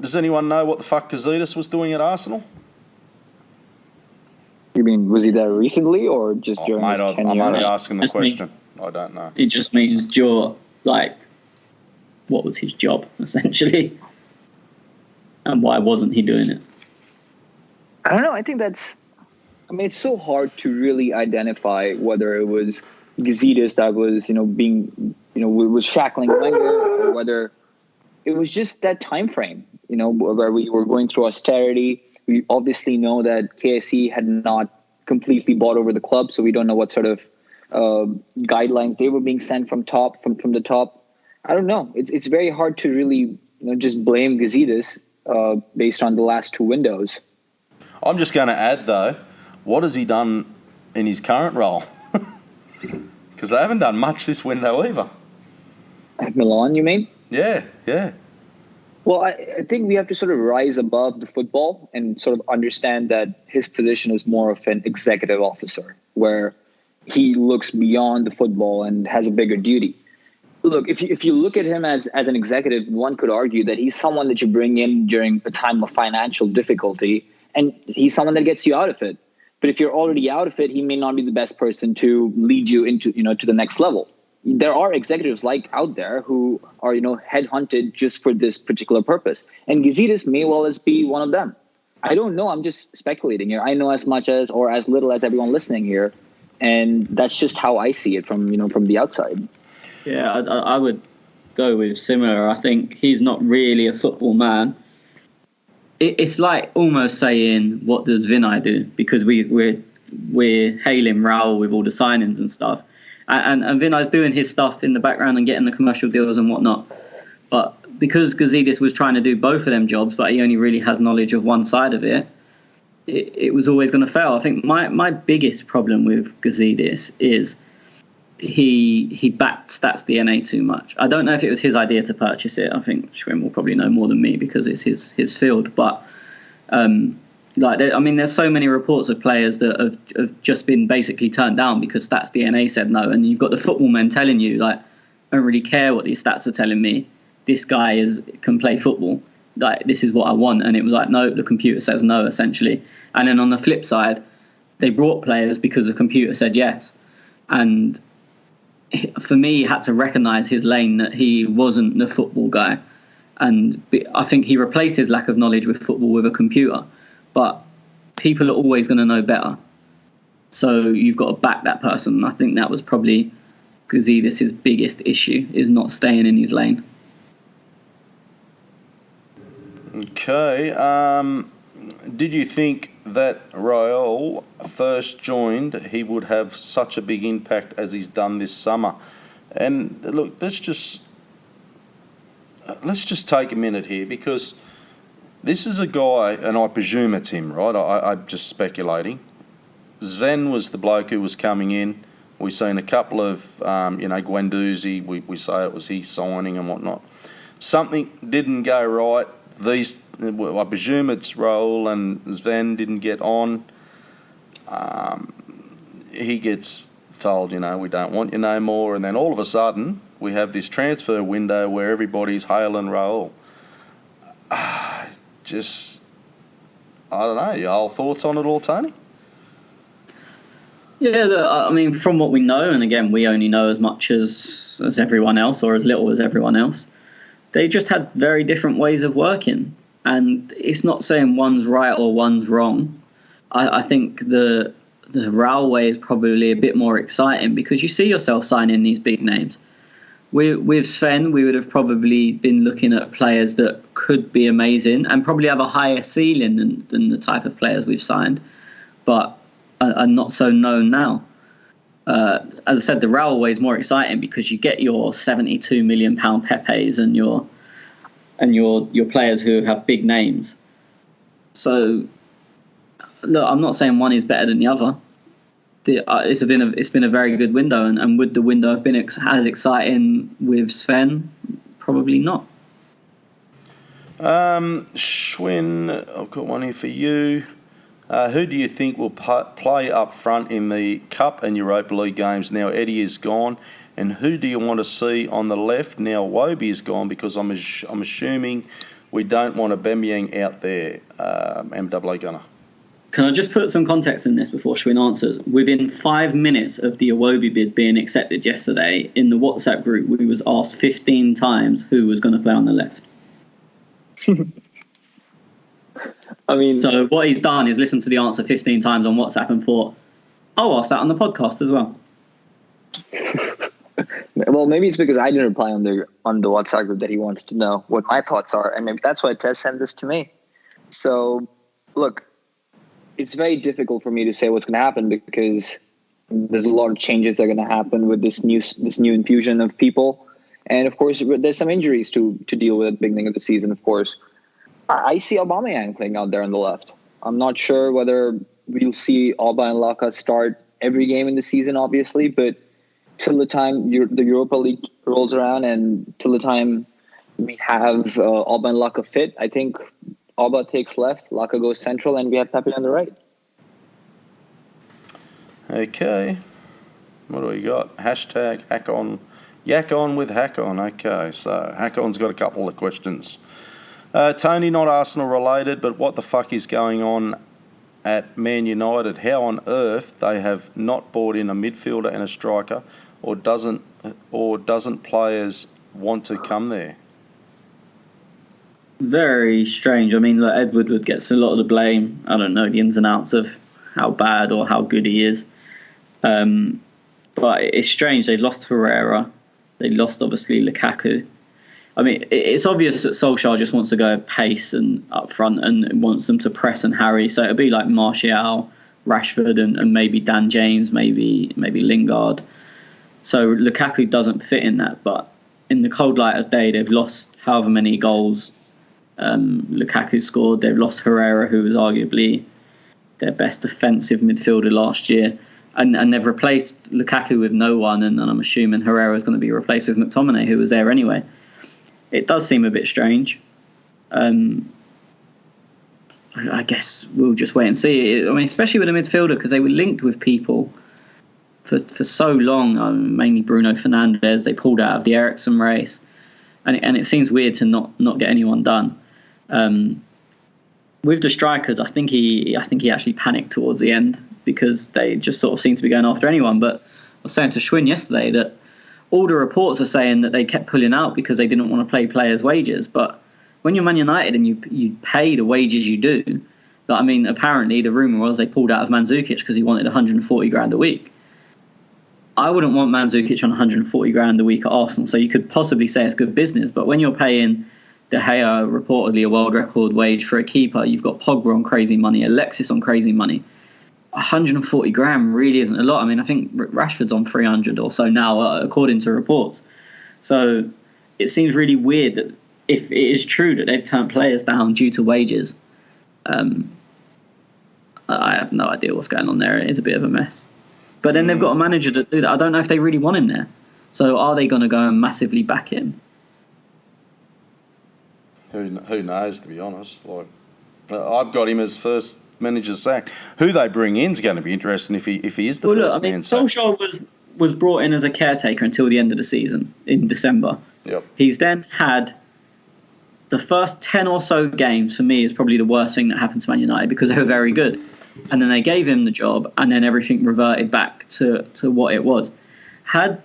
Does anyone know what the fuck Gazidis was doing at Arsenal? You mean, was he there recently or just during his tenure? I'm only asking the question. I don't know. It just means what was his job, essentially? And why wasn't he doing it? I don't know. I think that's I mean, it's so hard to really identify whether it was Gazidis that was, was shackling Wenger, or whether it was just that time frame, where we were going through austerity. We obviously know that KSE had not completely bought over the club, so we don't know what sort of guidelines they were being sent from the top. I don't know. It's very hard to really just blame Gazidis based on the last two windows. I'm just going to add, though, what has he done in his current role? Because they haven't done much this window either. At Milan, you mean? Yeah. Well, I think we have to sort of rise above the football and sort of understand that his position is more of an executive officer, where he looks beyond the football and has a bigger duty. Look, if you look at him as an executive, one could argue that he's someone that you bring in during a time of financial difficulty, and he's someone that gets you out of it. But if you're already out of it, he may not be the best person to lead you into, to the next level. There are executives out there who are, headhunted just for this particular purpose. And Gazidis may well as be one of them. I don't know. I'm just speculating here. I know as much as or as little as everyone listening here. And that's just how I see it from the outside. Yeah, I would go with similar. I think he's not really a football man. It's like almost saying, what does Vinay do? Because we're hailing Raul with all the signings and stuff. And Vinay's doing his stuff in the background and getting the commercial deals and whatnot. But because Gazidis was trying to do both of them jobs, but he only really has knowledge of one side of it, it was always going to fail. I think my biggest problem with Gazidis is he backed Stats DNA too much. I don't know if it was his idea to purchase it. I think Schwinn will probably know more than me because it's his field. But there's so many reports of players that have just been basically turned down because Stats DNA said no. And you've got the football men telling you, I don't really care what these stats are telling me. This guy can play football. This is what I want. And it was no, the computer says no, essentially. And then on the flip side, they brought players because the computer said yes. And for me, he had to recognise his lane, that he wasn't the football guy. And I think he replaced his lack of knowledge with football with a computer. But people are always going to know better. So you've got to back that person. I think that was probably Gazidis' biggest issue, is not staying in his lane. Okay. Did you think that Raul first joined, he would have such a big impact as he's done this summer? And look, let's just take a minute here, because this is a guy, and I presume it's him, right? I'm just speculating. Sven was the bloke who was coming in. We've seen a couple of, Guendouzi, we say it was his signing and whatnot. Something didn't go right. I presume it's Raul and Sven didn't get on. He gets told, we don't want you no more. And then all of a sudden, we have this transfer window where everybody's hailing Raul. I don't know. Your thoughts on it all, Tony? Yeah, from what we know, and again, we only know as much as everyone else, or as little as everyone else, they just had very different ways of working. And it's not saying one's right or one's wrong. I think the Raul way is probably a bit more exciting, because you see yourself signing these big names. With Sven, we would have probably been looking at players that could be amazing and probably have a higher ceiling than the type of players we've signed, but are not so known now. As I said, the Raul way is more exciting because you get your £72 million Pepes and your players who have big names. So, look, I'm not saying one is better than the other. It's been a very good window, and would the window have been as exciting with Sven? Probably not. Schwinn, I've got one here for you. Who do you think will play up front in the Cup and Europa League games now Eddie is gone? And who do you want to see on the left now Iwobi is gone? Because I'm assuming we don't want a Aubameyang out there, MWA Gunner. Can I just put some context in this before Schwinn answers? Within 5 minutes of the Iwobi bid being accepted yesterday, in the WhatsApp group, we was asked 15 times who was going to play on the left. I mean, So what he's done is listened to the answer 15 times on WhatsApp and thought, I'll ask that on the podcast as well. well, maybe it's because I didn't reply on the WhatsApp group that he wants to know what my thoughts are, and maybe that's why Tess sent this to me. So, look, it's very difficult for me to say what's going to happen because there's a lot of changes that are going to happen with this new infusion of people, and of course, there's some injuries to deal with at the beginning of the season. Of course, I see Aubameyang playing out there on the left. I'm not sure whether we'll see Alba and Laka start every game in the season, obviously, but till the time the Europa League rolls around and till the time we have Alba and Laka fit, I think Alba takes left, Laka goes central, and we have Pepe on the right. Okay. What do we got? Hashtag Hackon. Yak on with Hackon. Okay, so Hackon's got a couple of questions. Tony, not Arsenal related, but what the fuck is going on at Man United? How on earth they have not bought in a midfielder and a striker, or doesn't players want to come there? Very strange. I mean, like, Ed Woodward gets a lot of the blame. I don't know the ins and outs of how bad or how good he is. But it's strange. They lost Herrera. They lost, obviously, Lukaku. I mean, it's obvious that Solskjaer just wants to go pace and up front and wants them to press and harry. So it'll be like Martial, Rashford, and maybe Dan James, maybe Lingard. So Lukaku doesn't fit in that. But in the cold light of day, they've lost however many goals Lukaku scored. They've lost Herrera, who was arguably their best defensive midfielder last year. And they've replaced Lukaku with no one, and I'm assuming Herrera is going to be replaced with McTominay, who was there anyway. It does seem a bit strange. I guess we'll just wait and see. I mean, especially with a midfielder, because they were linked with people for so long. Mainly Bruno Fernandes. They pulled out of the Eriksen race, and it seems weird to not get anyone done. With the strikers, I think he actually panicked towards the end because they just sort of seemed to be going after anyone. But I was saying to Schwinn yesterday that all the reports are saying that they kept pulling out because they didn't want to pay players' wages. But when you're Man United and you pay the wages you do, I mean, apparently the rumour was they pulled out of Mandzukic because he wanted 140 grand a week. I wouldn't want Mandzukic on 140 grand a week at Arsenal, so you could possibly say it's good business. But when you're paying De Gea reportedly a world record wage for a keeper, you've got Pogba on crazy money, Alexis on crazy money, 140 grand really isn't a lot. I mean, I think Rashford's on 300 or so now, according to reports. So it seems really weird that if it is true that they've turned players down due to wages, I have no idea what's going on there. It is a bit of a mess. But then they've got a manager to do that. I don't know if they really want him there. So are they going to go and massively back him? Who knows, to be honest. Like, I've got him as first manager sacked. Who they bring in is going to be interesting if he is the first man sacked. Solskjaer was brought in as a caretaker until the end of the season in December. Yep. He's then had the first 10 or so games, for me, is probably the worst thing that happened to Man United because they were very good. And then they gave him the job, and then everything reverted back to what it was. Had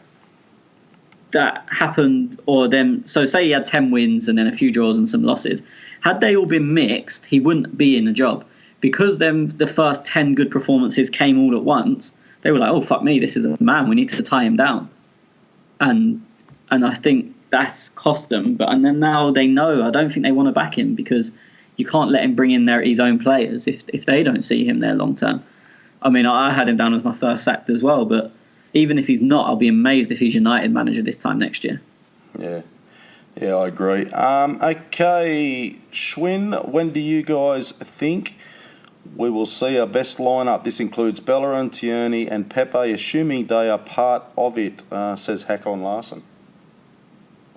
that happened, or then, so say he had 10 wins and then a few draws and some losses, had they all been mixed, he wouldn't be in the job. Because then the first 10 good performances came all at once, they were like, oh, fuck me, this is a man, we need to tie him down. And I think that's cost them. And then now they know, I don't think they want to back him because you can't let him bring in his own players if they don't see him there long term. I mean, I had him down as my first sacked as well, but even if he's not, I'll be amazed if he's United manager this time next year. Yeah, I agree. Okay, Schwinn, when do you guys think we will see our best lineup? This includes Bellerin, Tierney and Pepe, assuming they are part of it, says Hackon Larsen.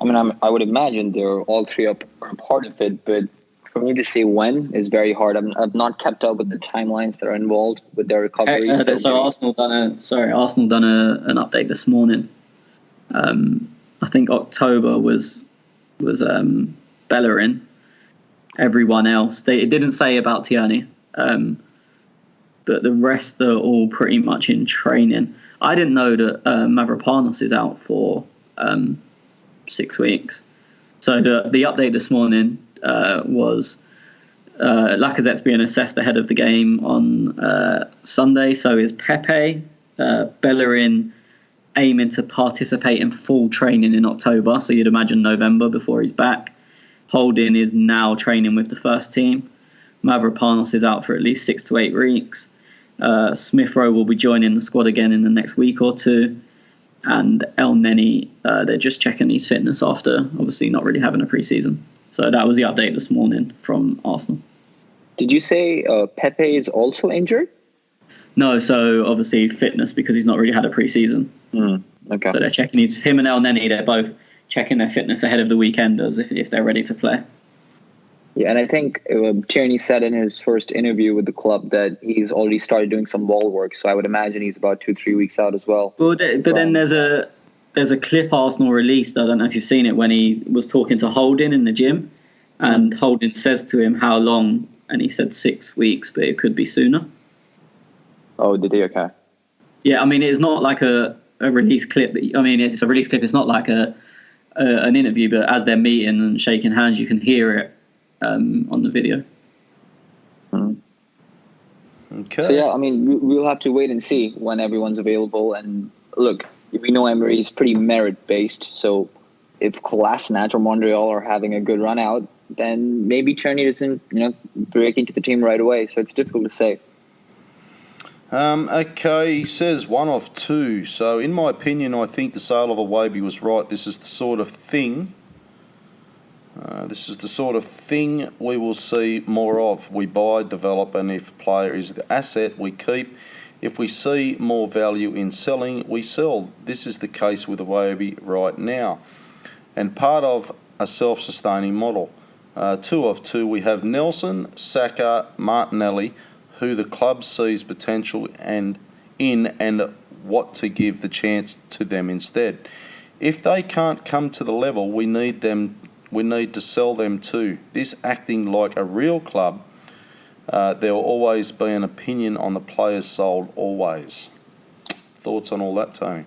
I mean, I would imagine they're all three are part of it, but for me to say when is very hard. I've not kept up with the timelines that are involved with their recovery. So Arsenal done an update this morning. I think October was Bellerin. Everyone else, it didn't say about Tierney, but the rest are all pretty much in training. I didn't know that Mavropanos is out for 6 weeks. So the update this morning was Lacazette's being assessed ahead of the game on Sunday. So is Pepe. Bellerin aiming to participate in full training in October. So you'd imagine November before he's back. Holding is now training with the first team. Mavropanos is out for at least 6 to 8 weeks. Smith Rowe will be joining the squad again in the next week or two. And El Neni, they're just checking his fitness after obviously not really having a pre-season. So that was the update this morning from Arsenal. Did you say Pepe is also injured? No, so obviously fitness because he's not really had a pre-season. Okay. So they're checking him and El Neni, they're both checking their fitness ahead of the weekenders if they're ready to play. Yeah, and I think Tierney said in his first interview with the club that he's already started doing some wall work. So I would imagine he's about 2-3 weeks out as well. Well, but then there's a clip Arsenal released. I don't know if you've seen it, when he was talking to Holding in the gym, and Holding says to him how long, and he said 6 weeks, but it could be sooner. Oh, did he? Okay. Yeah, I mean, it's not like a release clip. I mean, it's a release clip. It's not like an interview, but as they're meeting and shaking hands, you can hear it on the video. Okay. So, yeah, I mean, we'll have to wait and see when everyone's available. And look, we know Emery is pretty merit-based. So if Kolasinac or Montreal are having a good run out, then maybe Tierney doesn't, break into the team right away. So it's difficult to say. Okay, he says 1 of 2. So, in my opinion, I think the sale of Iwobi was right. This is the sort of thing we will see more of. We buy, develop, and if a player is the asset, we keep. If we see more value in selling, we sell. This is the case with Iwobi right now, and part of a self-sustaining model. 2 of 2, we have Nelson, Saka, Martinelli, who the club sees potential and what to give the chance to them instead. If they can't come to the level, we need to sell them too. This acting like a real club, there will always be an opinion on the players sold, always. Thoughts on all that, Tony?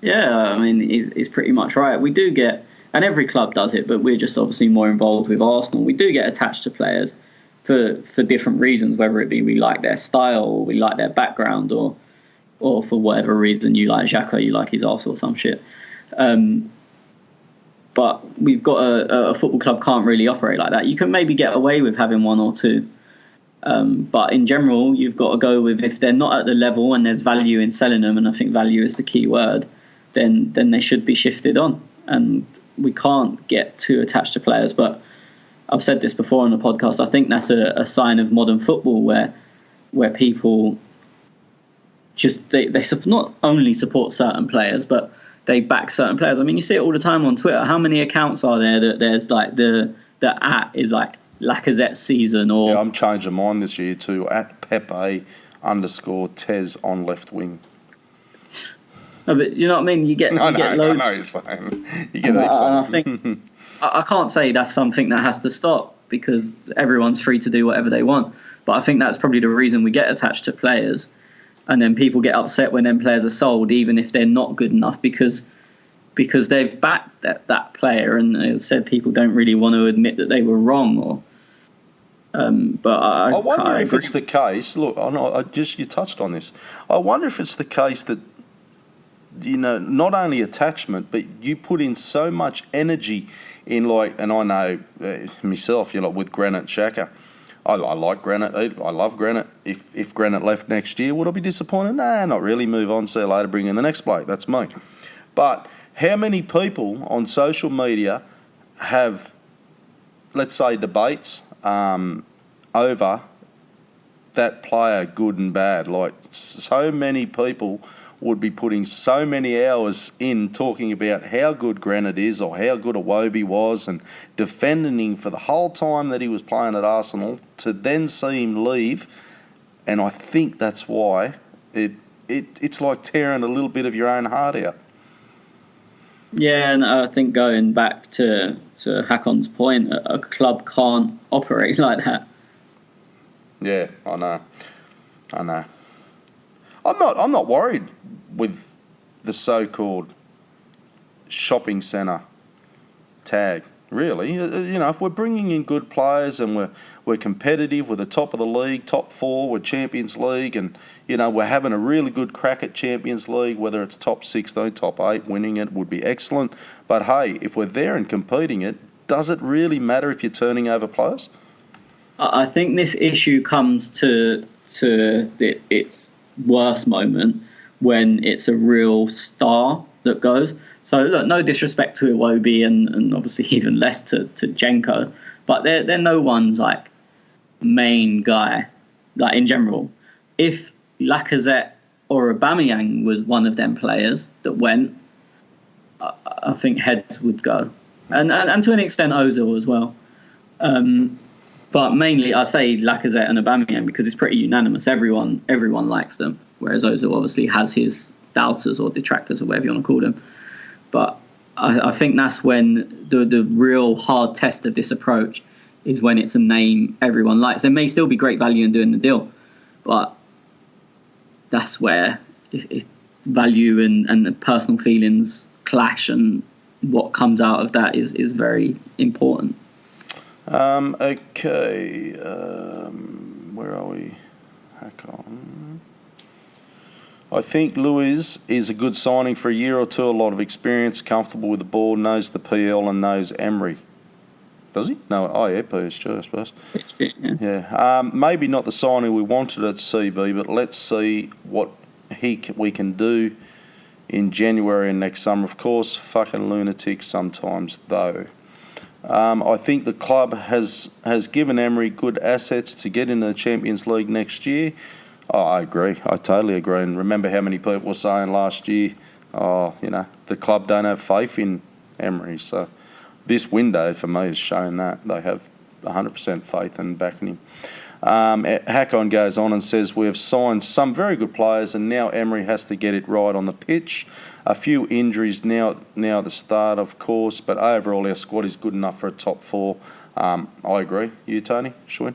Yeah, I mean, he's pretty much right. We do get, and every club does it, but we're just obviously more involved with Arsenal. We do get attached to players for different reasons, whether it be we like their style, or we like their background, or for whatever reason you like Xhaka, you like his arse or some shit. But we've got a football club can't really operate like that. You can maybe get away with having 1 or 2. But in general, you've got to go with, if they're not at the level and there's value in selling them, and I think value is the key word, then they should be shifted on. And we can't get too attached to players. But I've said this before on the podcast, I think that's a sign of modern football where people just, they not only support certain players, but they back certain players. I mean, you see it all the time on Twitter. How many accounts are there that there's like the at is like Lacazette season, or... Yeah, I'm changing mine this year to at Pepe_Tez on left wing. No, but you know what I mean? You get loads. I know what you're saying. You get heaps. And I think I can't say that's something that has to stop, because everyone's free to do whatever they want. But I think that's probably the reason we get attached to players, and then people get upset when them players are sold, even if they're not good enough, because they've backed that player, and as I said, people don't really want to admit that they were wrong. Or but I wonder if it's the case. Look, you touched on this. I wonder if it's the case that, not only attachment, but you put in so much energy in, and I know myself, with Granit Xhaka. I like Granit. I love Granit. If Granit left next year, would I be disappointed? Nah, not really. Move on, see you later, bring in the next bloke. That's me. But how many people on social media have, let's say, debates over that player, good and bad? Like, so many people would be putting so many hours in talking about how good Granit is, or how good Iwobi was, and defending him for the whole time that he was playing at Arsenal, to then see him leave. And I think that's why it's like tearing a little bit of your own heart out. Yeah, and I think going back to Hakon's point, a club can't operate like that. Yeah, I know. I'm not worried with the so-called shopping centre tag. really. If we're bringing in good players and we're competitive, we're the top of the league, top 4, we're Champions League, and we're having a really good crack at Champions League, whether it's top 16, top 8, winning it would be excellent. But hey, if we're there and competing it, does it really matter if you're turning over players? I think this issue comes to its worst moment when it's a real star that goes. So look, no disrespect to Iwobi and obviously even less to Jenko, but they're no one's like main guy, like in general. If Lacazette or Aubameyang was one of them players that went, I think heads would go, and to an extent Ozil as well. But mainly I say Lacazette and Aubameyang because it's pretty unanimous. Everyone likes them, whereas Ozil obviously has his doubters or detractors or whatever you want to call them. But I think that's when the real hard test of this approach is when it's a name everyone likes. There may still be great value in doing the deal, but that's where value and the personal feelings clash, and what comes out of that is very important. Okay. Where are we? Hack on. I think Luiz is a good signing for a year or two. A lot of experience, comfortable with the ball, knows the PL and knows Emery. Does he? No. Oh yeah, PSG, I suppose. Yeah. Maybe not the signing we wanted at CB, but let's see what we can do in January and next summer. Of course, fucking lunatic sometimes though. I think the club has given Emery good assets to get into the Champions League next year. Oh, I agree. I totally agree. And remember how many people were saying last year, the club don't have faith in Emery. So this window for me has shown that they have 100% faith and backing him. Hakon goes on and says, we have signed some very good players and now Emery has to get it right on the pitch. A few injuries now at the start, of course, but overall our squad is good enough for a top 4. I agree. You, Tony? Schwinn?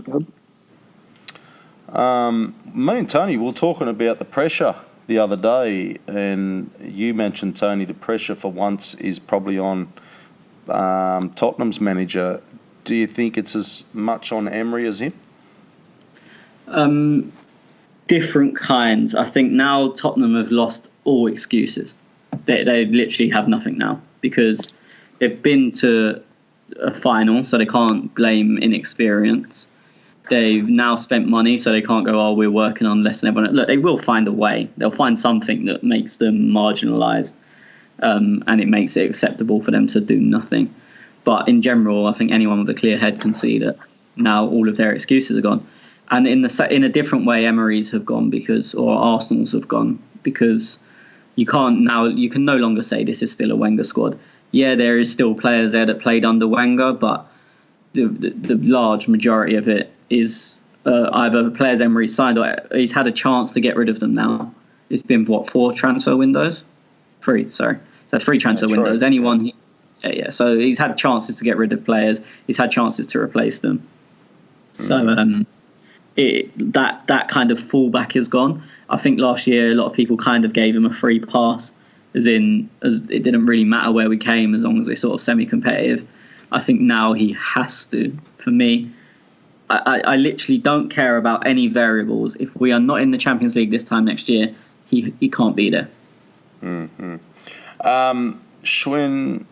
Yep. Me and Tony were talking about the pressure the other day, and you mentioned, Tony, the pressure for once is probably on Tottenham's manager. Do you think it's as much on Emery as him? Different kinds. I think now Tottenham have lost all excuses. They literally have nothing now because they've been to a final, so they can't blame inexperience. They've now spent money, so they can't go, oh, we're working on less than everyone. Look, they will find a way. They'll find something that makes them marginalised, and it makes it acceptable for them to do nothing. But in general, I think anyone with a clear head can see that now all of their excuses are gone. And in a different way, Emery's have gone or Arsenal's have gone, because you can no longer say this is still a Wenger squad. Yeah, there is still players there that played under Wenger, but the large majority of it is either players Emery signed or he's had a chance to get rid of them now. It's been, 4 transfer windows? 3, sorry. So 3 transfer windows. Right. Anyone... Yeah, so he's had chances to get rid of players. He's had chances to replace them. So that kind of fallback is gone. I think last year a lot of people kind of gave him a free pass, as it didn't really matter where we came as long as we're sort of semi-competitive. I think now he has to. For me, I literally don't care about any variables. If we are not in the Champions League this time next year, he can't be there. Mm-hmm. Schwinn,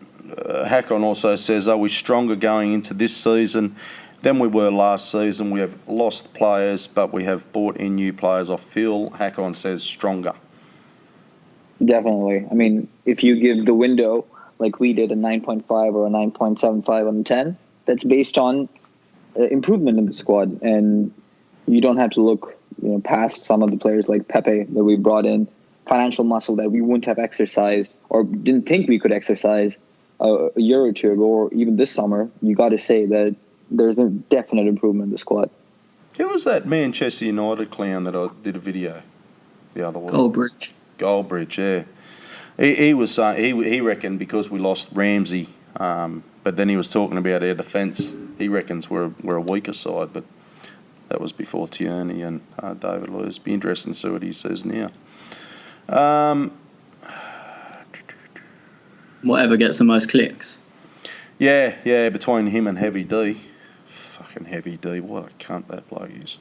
Hakon also says, are we stronger going into this season than we were last season? We have lost players, but we have brought in new players off field. Hakon says stronger. Definitely. I mean, if you give the window, like we did, a 9.5 or a 9.75 on the 10, that's based on improvement in the squad. And you don't have to look past some of the players like Pepe that we brought in, financial muscle that we wouldn't have exercised or didn't think we could exercise a year or two ago, or even this summer. You got to say that there's a definite improvement in the squad. Who was that Manchester United clown that I did a video the other week? Goldbridge, yeah. He was saying he reckoned because we lost Ramsey, but then he was talking about our defence. He reckons we're a weaker side, but that was before Tierney and David Luiz. Be interesting to see what he says now. Whatever gets the most clicks. Yeah, between him and Heavy D. Fucking Heavy D, what a cunt that bloke is.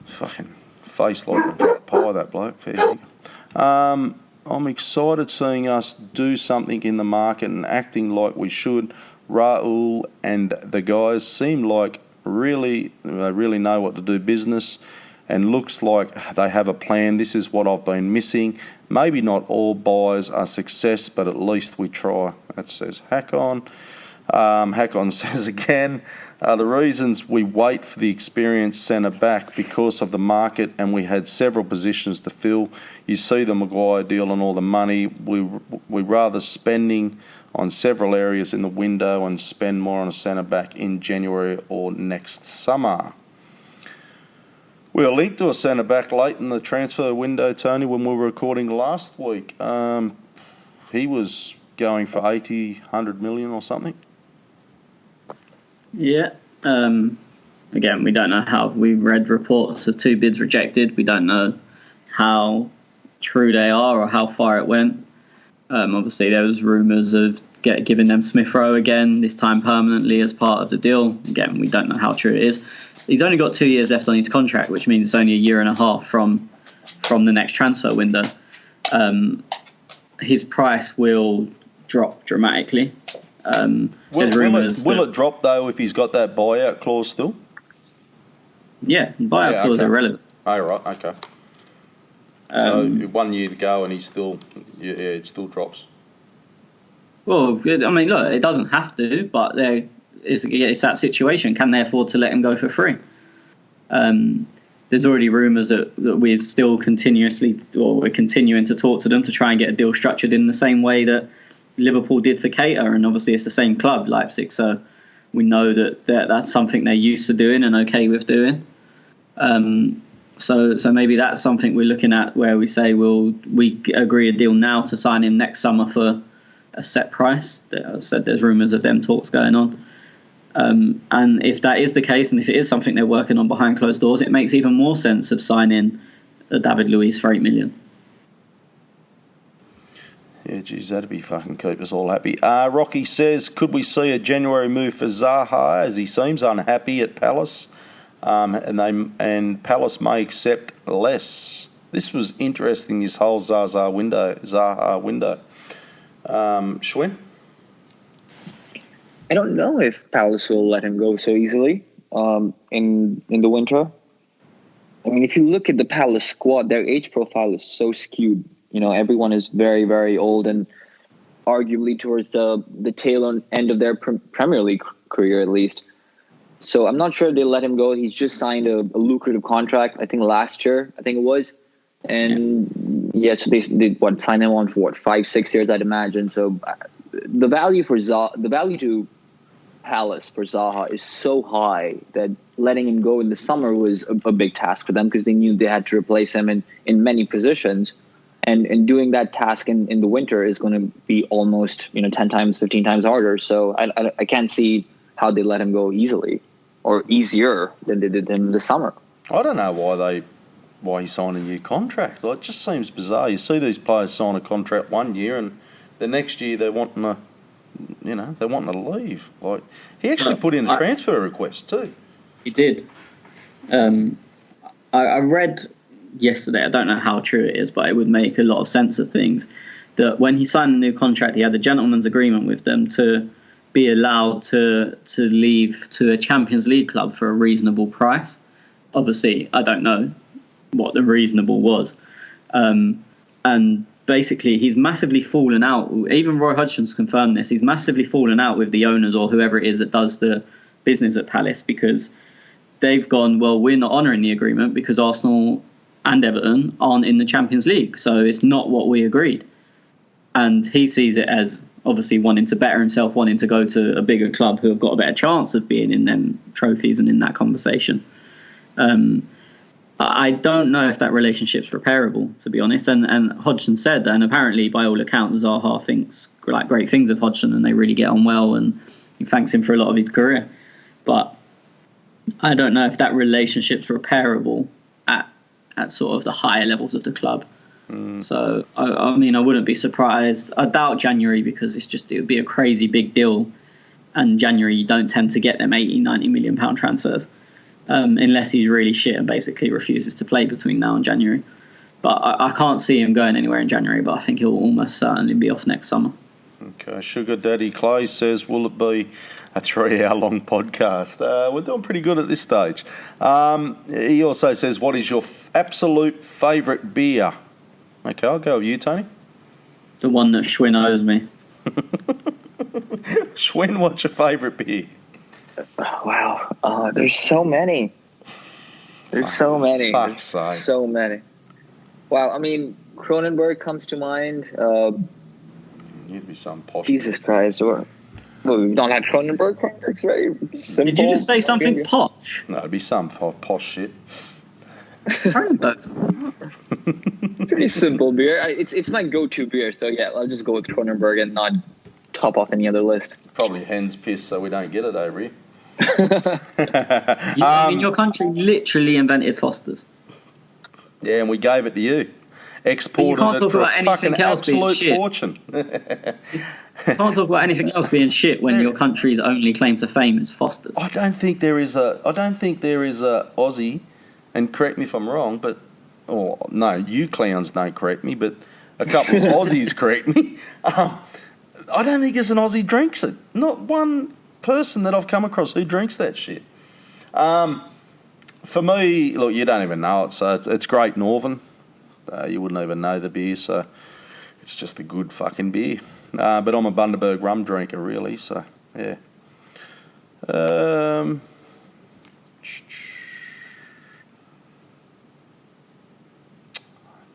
Fucking face like a drop pie, that bloke. Fair dinkum. I'm excited seeing us do something in the market and acting like we should. Raul and the guys seem like they really know what to do business, and looks like they have a plan. This is what I've been missing. Maybe not all buys are success, but at least we try. That says Hakon. Hakon says again, the reasons we wait for the experienced centre back because of the market, and we had several positions to fill. You see the Maguire deal and all the money. We rather spending on several areas in the window and spend more on a centre back in January or next summer. We were linked to a centre back late in the transfer window, Tony, when we were recording last week. He was going for 80, 100 million or something. Yeah. Again, we don't know how. We've read reports of 2 bids rejected. We don't know how true they are or how far it went. Obviously, there was rumours of giving them Smith Rowe again, this time permanently as part of the deal. Again, we don't know how true it is. He's only got 2 years left on his contract, which means it's only a year and a half from the next transfer window. His price will drop dramatically. Will it drop, though, if he's got that buyout clause still? Yeah, buyout clause are relevant. Oh, right, okay. So 1 year to go and it still drops. Well, I mean, look, it doesn't have to, but it's that situation. Can they afford to let him go for free? There's already rumours that we're still we're continuing to talk to them to try and get a deal structured in the same way that Liverpool did for Keita, and obviously it's the same club, Leipzig, so we know that that's something they're used to doing and okay with doing. So maybe that's something we're looking at, where we say we agree a deal now to sign him next summer for a set price. I said there's rumours of them talks going on. And if that is the case, and if it is something they're working on behind closed doors, it makes even more sense of signing David Luiz for $8 million. Yeah, geez, that'd be fucking keep us all happy. Rocky says, could we see a January move for Zaha, as he seems unhappy at Palace, and Palace may accept less. This was interesting, this whole Zaha window. Schwinn? I don't know if Palace will let him go so easily in the winter. I mean, if you look at the Palace squad, their age profile is so skewed. You know, everyone is very, very old and arguably towards the tail end of their Premier League career, at least. So I'm not sure if they'll let him go. He's just signed a lucrative contract, I think last year, it was. And so they sign him on for 5-6 years, I'd imagine. So the value to Palace for Zaha is so high that letting him go in the summer was a big task for them, because they knew they had to replace him in many positions. And doing that task in the winter is going to be almost 10 times, 15 times harder. So I can't see how they let him go easily or easier than they did in the summer. I don't know why he signed a new contract. It just seems bizarre. You see these players sign a contract 1 year and the next year they're wanting to leave. Like, he actually put in a transfer request too. He did. I read yesterday, I don't know how true it is, but it would make a lot of sense of things, that when he signed the new contract, he had a gentleman's agreement with them to be allowed to leave to a Champions League club for a reasonable price. Obviously, I don't know what the reasonable was. And basically, he's massively fallen out. Even Roy Hodgson's confirmed this. He's massively fallen out with the owners or whoever it is that does the business at Palace, because they've gone, well, we're not honouring the agreement because Arsenal and Everton aren't in the Champions League, so it's not what we agreed. And he sees it as obviously wanting to better himself, wanting to go to a bigger club who have got a better chance of being in them trophies and in that conversation. I don't know if that relationship's repairable, to be honest. And Hodgson said, and apparently by all accounts, Zaha thinks great things of Hodgson and they really get on well, and he thanks him for a lot of his career. But I don't know if that relationship's repairable at sort of the higher levels of the club. So, I mean, I wouldn't be surprised. I doubt January because it would be a crazy big deal. And January, you don't tend to get them 80, 90 million pound transfers unless he's really shit and basically refuses to play between now and January. But I can't see him going anywhere in January, but I think he'll almost certainly be off next summer. Okay, Sugar Daddy Clay says, will it be a 3-hour-long podcast? We're doing pretty good at this stage. He also says, what is your absolute favourite beer? Okay, I'll go with you, Tony. The one that Schwinn owes me. Schwinn, what's your favourite beer? Wow. There's so many. So many. Wow, I mean, Kronenberg comes to mind. You'd be some posh. Jesus Christ. Well, we don't have Kronenberg. Kronenberg's very simple. Did you just say something posh? No, it'd be some posh shit. Kronenberg's pretty simple beer. It's my go-to beer, so yeah, I'll just go with Kronenberg and not top off any other list. Probably hen's piss, so we don't get it over here. In your country literally invented Foster's. Yeah, and we gave it to you. Exported it for a fucking absolute fortune. You can't talk about anything else being shit when your country's only claim to fame is Foster's. I don't think there is a Aussie, and correct me if I'm wrong, but no, you clowns don't correct me, but a couple of Aussies correct me. I don't think there's an Aussie drinks it. Not one person that I've come across who drinks that shit. For me, look, you don't even know it, so it's Great Northern. You wouldn't even know the beer, so it's just a good fucking beer. But I'm a Bundaberg rum drinker, really, so yeah.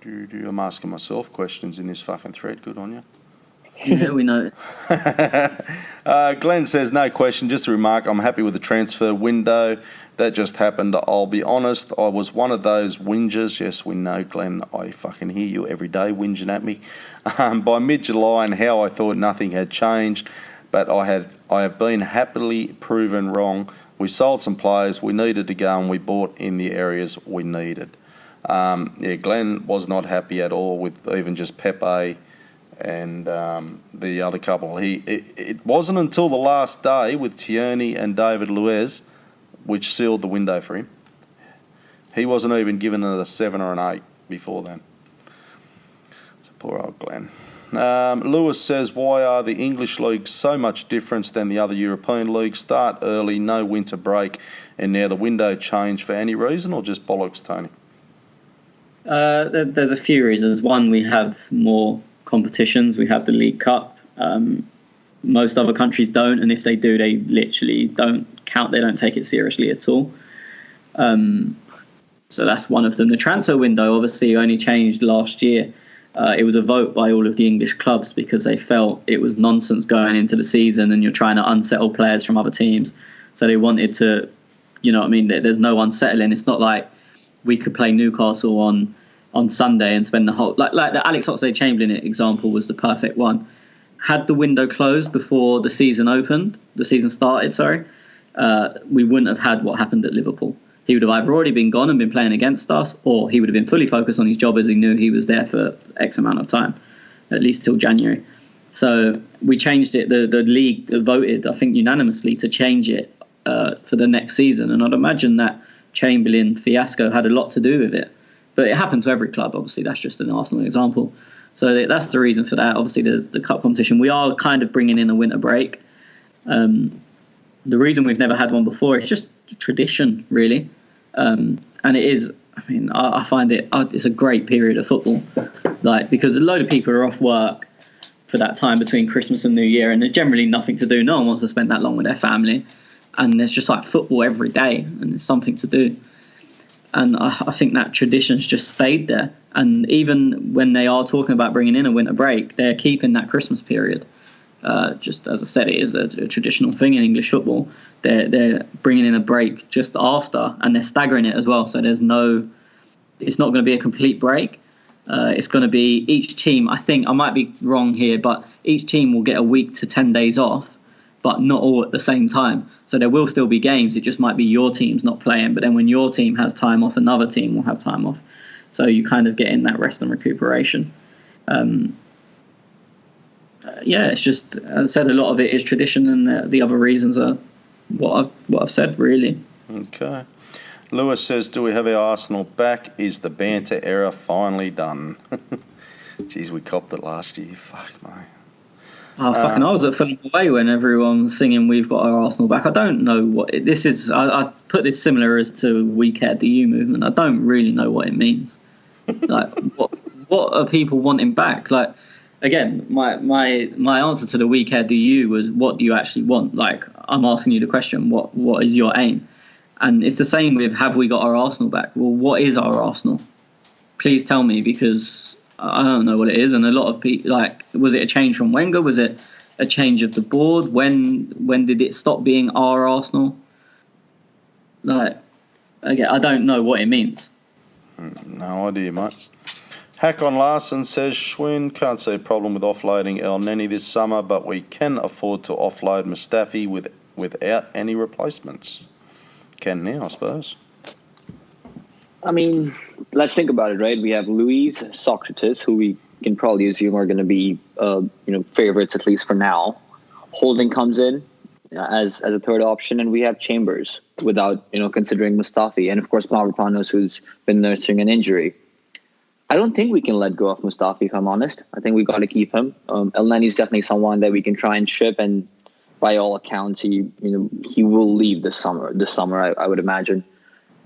I'm asking myself questions in this fucking thread. Good on you. Yeah, we know. Glenn says, no question, just a remark. I'm happy with the transfer window. That just happened. I'll be honest, I was one of those whingers. Yes, we know, Glenn. I fucking hear you every day whinging at me. By mid-July and how I thought nothing had changed, but I have been happily proven wrong. We sold some players we needed to go and we bought in the areas we needed. Glenn was not happy at all with even just Pepe and the other couple. It wasn't until the last day with Tierney and David Luiz which sealed the window for him. He wasn't even given a 7 or an 8 before then. So poor old Glenn. Lewis says, why are the English leagues so much different than the other European leagues? Start early, no winter break, and now the window changed for any reason or just bollocks, Tony? There's a few reasons. One, we have more competitions. We have the League Cup. Most other countries don't, and if they do, they literally don't count. They don't take it seriously at all. So that's one of them. The transfer window obviously only changed last year. It was a vote by all of the English clubs because they felt it was nonsense going into the season and you're trying to unsettle players from other teams. So they wanted to, there's no unsettling. It's not like we could play Newcastle on Sunday and spend the whole... Like the Alex Oxlade-Chamberlain example was the perfect one. Had the window closed before the season started, we wouldn't have had what happened at Liverpool. He would have either already been gone and been playing against us, or he would have been fully focused on his job as he knew he was there for X amount of time, at least till January. So we changed it. The league voted, I think, unanimously to change it for the next season. And I'd imagine that Chamberlain fiasco had a lot to do with it. But it happened to every club, obviously. That's just an Arsenal example. So that's the reason for that. Obviously, the cup competition. We are kind of bringing in a winter break. The reason we've never had one before is just tradition, really. And it is, I find it's a great period of football. Because a load of people are off work for that time between Christmas and New Year, and there's generally nothing to do. No one wants to spend that long with their family. And there's just football every day, and there's something to do. And I think that tradition's just stayed there. And even when they are talking about bringing in a winter break, they're keeping that Christmas period. Just as I said, it is a traditional thing in English football. They're bringing in a break just after, and they're staggering it as well. So it's not going to be a complete break. It's going to be each team. I think I might be wrong here, but each team will get a week to 10 days off, but not all at the same time. So there will still be games. It just might be your team's not playing. But then when your team has time off, another team will have time off. So you kind of get in that rest and recuperation. It's just, as I said, a lot of it is tradition, and the other reasons are what I've said, really. Okay. Lewis says, do we have our Arsenal back? Is the banter era finally done? Jeez, we copped it last year. Fuck, mate. Oh, fucking! I was at Fulham away when everyone was singing "We've got our Arsenal back." I don't know what this is. I put this similar as to We Care Do You movement. I don't really know what it means. Like, what are people wanting back? Like, again, my answer to the We Care Do You was, what do you actually want? Like, I'm asking you the question, what is your aim? And it's the same with, have we got our Arsenal back? Well, what is our Arsenal? Please tell me, because I don't know what it is. And a lot of people, like, was it a change from Wenger? Was it a change of the board? When did it stop being our Arsenal? Like, again, I don't know what it means. No idea, mate. Hakon Larson says, Schwinn, can't see a problem with offloading El Neni this summer, but we can afford to offload Mustafi without any replacements. Can now, I suppose. I mean, let's think about it, right? We have Luis, Socrates, who we can probably assume are going to be, favorites at least for now. Holding comes in as a third option, and we have Chambers without, considering Mustafi, and of course Mavropanos, who's been nursing an injury. I don't think we can let go of Mustafi, if I'm honest. I think we got to keep him. El Neni's definitely someone that we can try and ship, and by all accounts, he will leave this summer. I would imagine.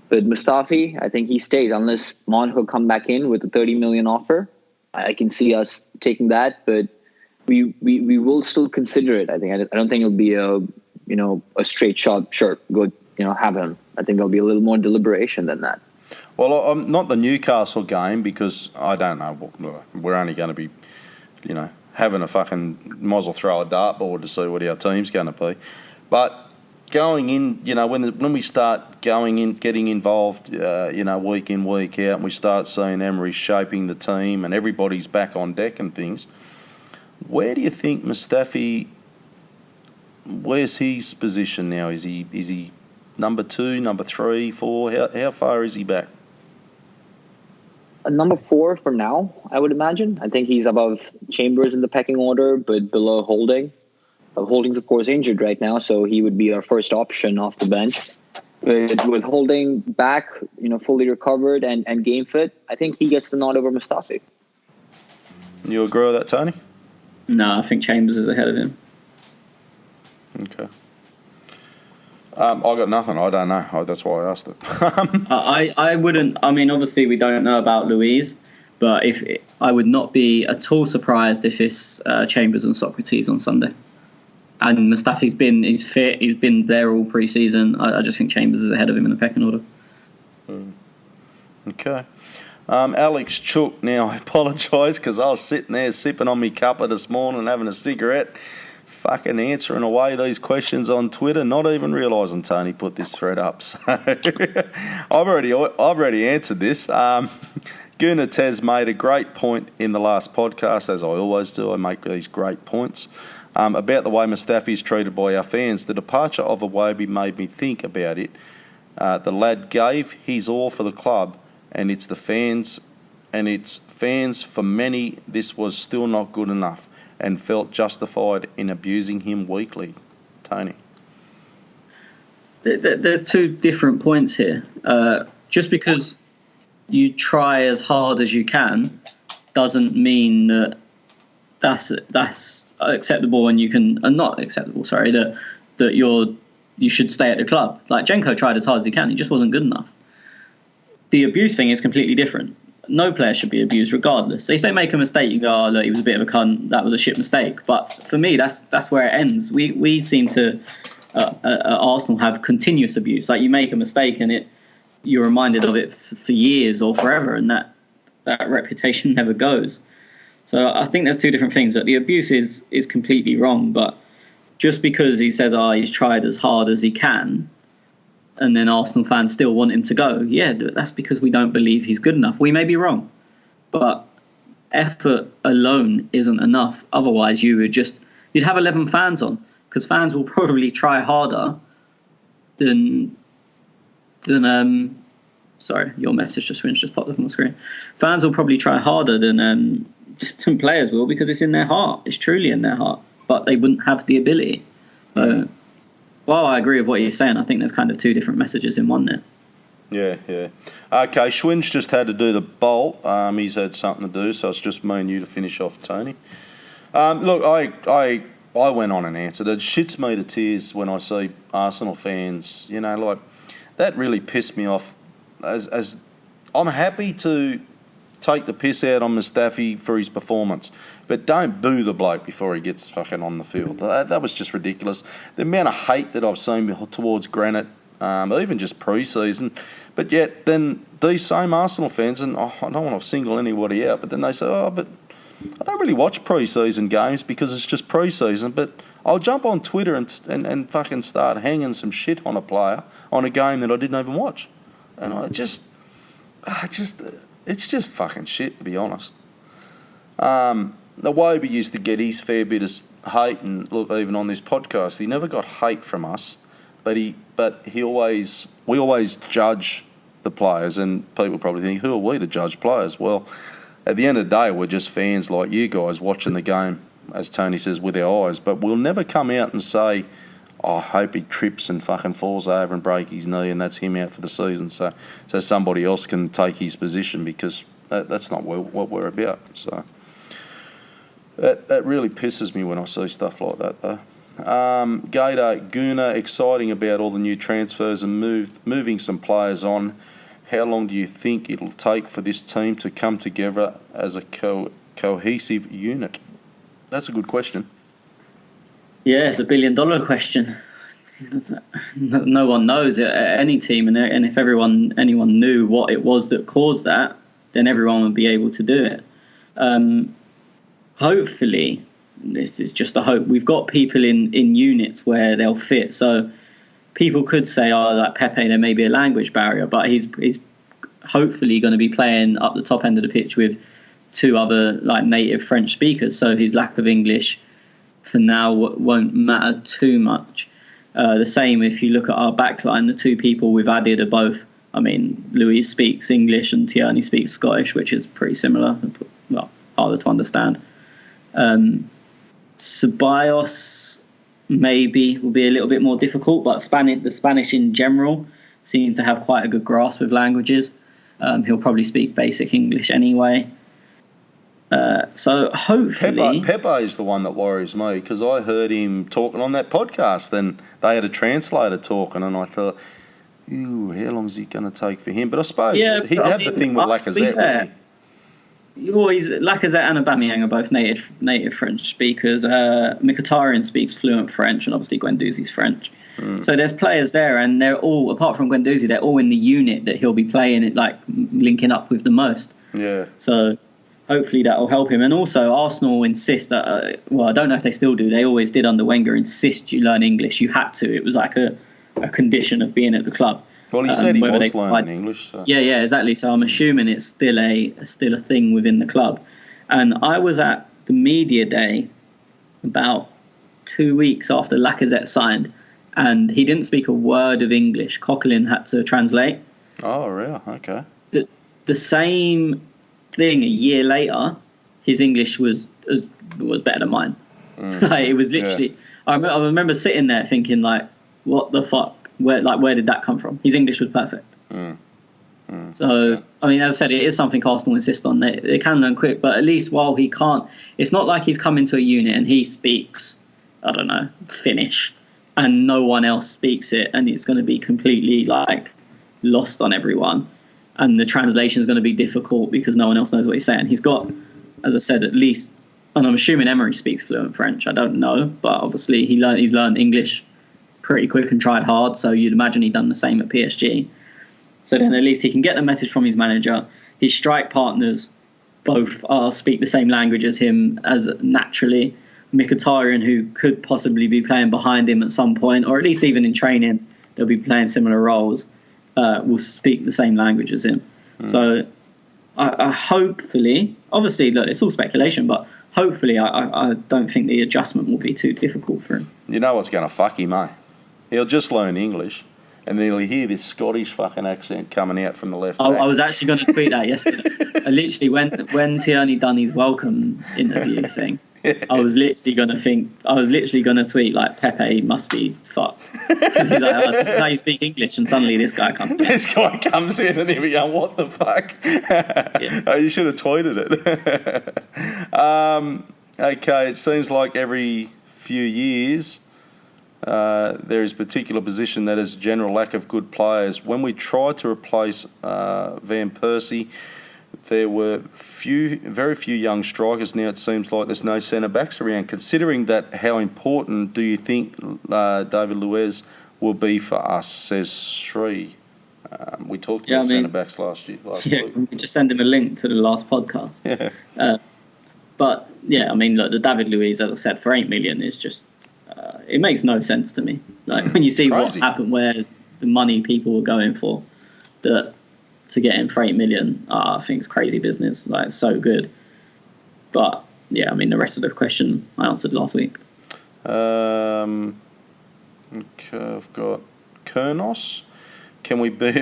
But Mustafi, I think he stays unless Mount will come back in with a 30 million offer. I can see us taking that, but we will still consider it. I don't think it'll be a straight shot. Sure, go have him. I think there'll be a little more deliberation than that. Well, not the Newcastle game, because I don't know. We're only going to be, having a fucking muzzle throw a dartboard to see what our team's going to be. But going in, when we start going in, getting involved, week in, week out, and we start seeing Emery shaping the team and everybody's back on deck and things, where do you think Mustafi, where's his position now? Is he number 2, number 3, 4? How far is he back? Number 4 for now, I would imagine. I think he's above Chambers in the pecking order, but below Holding. Holding's, of course, injured right now, so he would be our first option off the bench. But with Holding back, fully recovered and game fit, I think he gets the nod over Mustafi. You agree with that, Tony? No, I think Chambers is ahead of him. Okay. I got nothing. I don't know. That's why I asked it. I wouldn't. I mean, obviously, we don't know about Louise, but I would not be at all surprised if it's Chambers and Socrates on Sunday. And Mustafi's he's fit. He's been there all pre-season. I just think Chambers is ahead of him in the pecking order. Okay. Alex Chook. Now, I apologise because I was sitting there sipping on my cuppa this morning and having a cigarette, fucking answering away these questions on Twitter, not even realising Tony put this thread up. So I've already answered this. Gunnar Tez made a great point in the last podcast, as I always do. I make these great points about the way Mustafi is treated by our fans. The departure of Iwobi made me think about it. The lad gave his all for the club, and it's the fans, for many, this was still not good enough, and felt justified in abusing him weekly. Tony? There's two different points here. Just because you try as hard as you can doesn't mean that that's acceptable, and you can not acceptable. Sorry, that you should stay at the club. Like, Jenko tried as hard as he can; he just wasn't good enough. The abuse thing is completely different. No player should be abused, regardless. So if they make a mistake, you go, "Oh, look, he was a bit of a cunt. That was a shit mistake." But for me, that's where it ends. We seem to at Arsenal have continuous abuse. Like, you make a mistake and you're reminded of it for years or forever, and that reputation never goes. So I think there's two different things. That the abuse is completely wrong, but just because he says, he's tried as hard as he can, and then Arsenal fans still want him to go, yeah, that's because we don't believe he's good enough. We may be wrong, but effort alone isn't enough. Otherwise, you'd have 11 fans on, because fans will probably try harder than Sorry, your message just popped up on the screen. Fans will probably try harder than some players will, because it's in their heart. It's truly in their heart, but they wouldn't have the ability. Well, I agree with what you're saying. I think there's kind of two different messages in one there. Yeah. Okay, Schwin's just had to do the bolt. He's had something to do, so it's just me and you to finish off, Tony. Look, I went on and answered. It shits me to tears when I see Arsenal fans, like, that really pissed me off. As I'm happy to take the piss out on Mustafi for his performance, but don't boo the bloke before he gets fucking on the field. That was just ridiculous. The amount of hate that I've seen towards Granit, even just pre-season, but yet then these same Arsenal fans, and I don't want to single anybody out, but then they say, but I don't really watch pre-season games because it's just pre-season, but I'll jump on Twitter and fucking start hanging some shit on a player on a game that I didn't even watch. And it's just fucking shit, to be honest. The Wobie used to get his fair bit of hate, and look, even on this podcast, he never got hate from us, but we always judge the players, and people probably think, who are we to judge players? Well, at the end of the day, we're just fans like you guys watching the game, as Tony says, with our eyes, but we'll never come out and say, I hope he trips and fucking falls over and breaks his knee and that's him out for the season, so somebody else can take his position, because that's not what we're about. So that really pisses me when I see stuff like that, though. Gator Guna, exciting about all the new transfers and moving some players on. How long do you think it'll take for this team to come together as a cohesive unit? That's a good question. Yeah, it's $1 billion question. No one knows it at any team, and if anyone knew what it was that caused that, then everyone would be able to do it. Hopefully, this is just a hope. We've got people in units where they'll fit. So people could say, like Pepe, there may be a language barrier, but he's hopefully going to be playing up the top end of the pitch with two other like native French speakers. So his lack of English for now won't matter too much. The same if you look at our backline, the two people we've added are both, Louise speaks English and Tierney speaks Scottish, which is pretty similar, well, harder to understand. Ceballos maybe will be a little bit more difficult, but the Spanish in general seem to have quite a good grasp of languages. He'll probably speak basic English anyway. So hopefully... Pepe is the one that worries me, because I heard him talking on that podcast, and they had a translator talking, and I thought, how long is it going to take for him? But I suppose he'd have the thing with Lacazette. Well, Lacazette and Aubameyang are both native French speakers. Mkhitaryan speaks fluent French, and obviously Guendouzi's French. So there's players there, and they're all, apart from Guendouzi, they're all in the unit that he'll be playing it, like linking up with the most. Yeah. So hopefully that will help him. And also, Arsenal insist that, I don't know if they still do, they always did under Wenger, insist you learn English. You had to. It was like a condition of being at the club. Well, he said he was learning English. So. Yeah, exactly. So I'm assuming it's still a thing within the club. And I was at the media day about 2 weeks after Lacazette signed, and he didn't speak a word of English. Coquelin had to translate. Oh, really? Okay. The same thing a year later, his English was better than mine. Like, it was literally. Yeah. I remember sitting there thinking, like, what the fuck? Where did that come from? His English was perfect. So, as I said, it is something Arsenal insist on. They can learn quick, but at least while he can't, it's not like he's come into a unit and he speaks, I don't know, Finnish, and no one else speaks it, and it's going to be completely like lost on everyone, and the translation is going to be difficult because no one else knows what he's saying. He's got, as I said, at least, and I'm assuming Emery speaks fluent French. I don't know, but obviously he's learned English pretty quick and tried hard, so you'd imagine he'd done the same at PSG. So then at least he can get the message from his manager. His strike partners both speak the same language as him, as naturally. Mkhitaryan, who could possibly be playing behind him at some point, or at least even in training, they'll be playing similar roles, will speak the same language as him. So I hopefully, obviously, look, it's all speculation, but hopefully I don't think the adjustment will be too difficult for him. You know what's going to fuck him, eh? He'll just learn English, and then you'll hear this Scottish fucking accent coming out from the left. I was actually going to tweet that yesterday. I literally, when Tierney done his welcome interview thing, I was literally going to tweet like, Pepe must be fucked. Because he's like, this is how you speak English, and suddenly this guy comes in. This guy comes in and we go, what the fuck? Yeah. Oh, you should have tweeted it. Okay, it seems like every few years there is a particular position that has a general lack of good players. When we tried to replace Van Persie, there were very few young strikers. Now it seems like there's no centre-backs around. Considering that, how important do you think David Luiz will be for us, says Sri. We talked about centre-backs last week. We just send him a link to the last podcast. Yeah. But, yeah, I mean, look, the David Luiz, as I said, for 8 million is just... it makes no sense to me. Like, when you see what happened where the money people were going for, to get him for 8 million, I think it's crazy business. Like, it's so good. But, yeah, I mean, the rest of the question I answered last week. Okay, I've got Kurnos. Can we build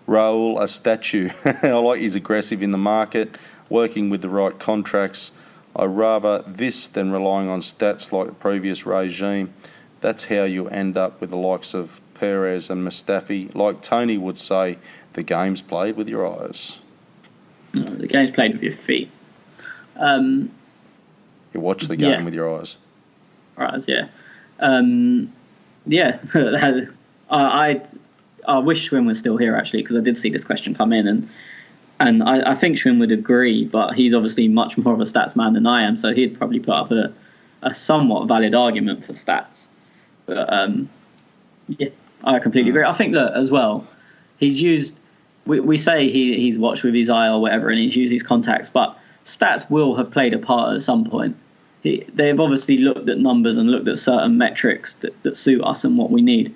Raul a statue? I like he's aggressive in the market, working with the right contracts. I rather this than relying on stats like the previous regime. That's how you end up with the likes of Perez and Mustafi. Like Tony would say, the game's played with your eyes. No, the game's played with your feet. You watch the game with your eyes. Right, yeah. I wish Schwinn was still here, actually, because I did see this question come in, and I think Schwinn would agree, but he's obviously much more of a stats man than I am, so he'd probably put up a somewhat valid argument for stats. But, I completely agree. I think that, as well, he's used... We say he's watched with his eye or whatever, and he's used his contacts, but stats will have played a part at some point. They've obviously looked at numbers and looked at certain metrics that suit us and what we need.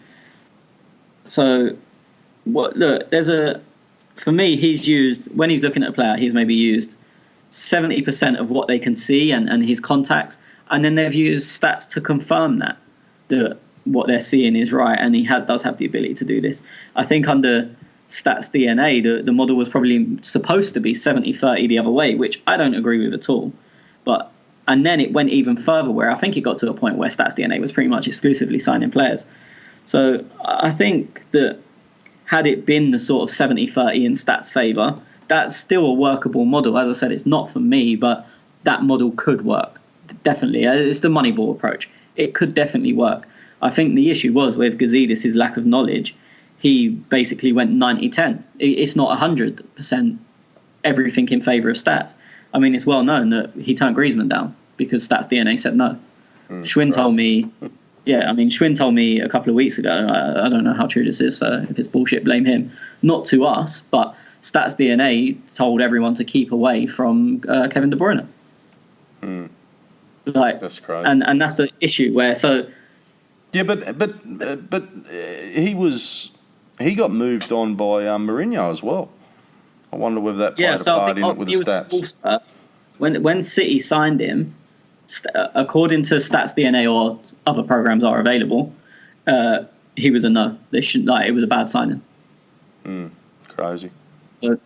So, for me, he's used, when he's looking at a player, he's maybe used 70% of what they can see and his contacts, and then they've used stats to confirm that what they're seeing is right, and he does have the ability to do this. I think under Stats DNA, the model was probably supposed to be 70-30 the other way, which I don't agree with at all. And then it went even further, where I think it got to a point where Stats DNA was pretty much exclusively signing players. So I think that had it been the sort of 70-30 in Stats' favour, that's still a workable model. As I said, it's not for me, but that model could work. Definitely. It's the Moneyball approach. It could definitely work. I think the issue was with Gazidis' lack of knowledge. He basically went 90-10, if not 100%, everything in favour of Stats. I mean, it's well known that he turned Griezmann down because Stats DNA said no. Schwinn told me, Schwinn told me a couple of weeks ago, I don't know how true this is, so if it's bullshit, blame him. Not to us, but Stats DNA told everyone to keep away from Kevin De Bruyne. That's crazy. And that's the issue where, so... Yeah, but he got moved on by Mourinho as well. I wonder whether that played a part in it with the stats. When City signed him, according to Stats DNA or other programs are available, he was a no. It was a bad signing. Crazy. But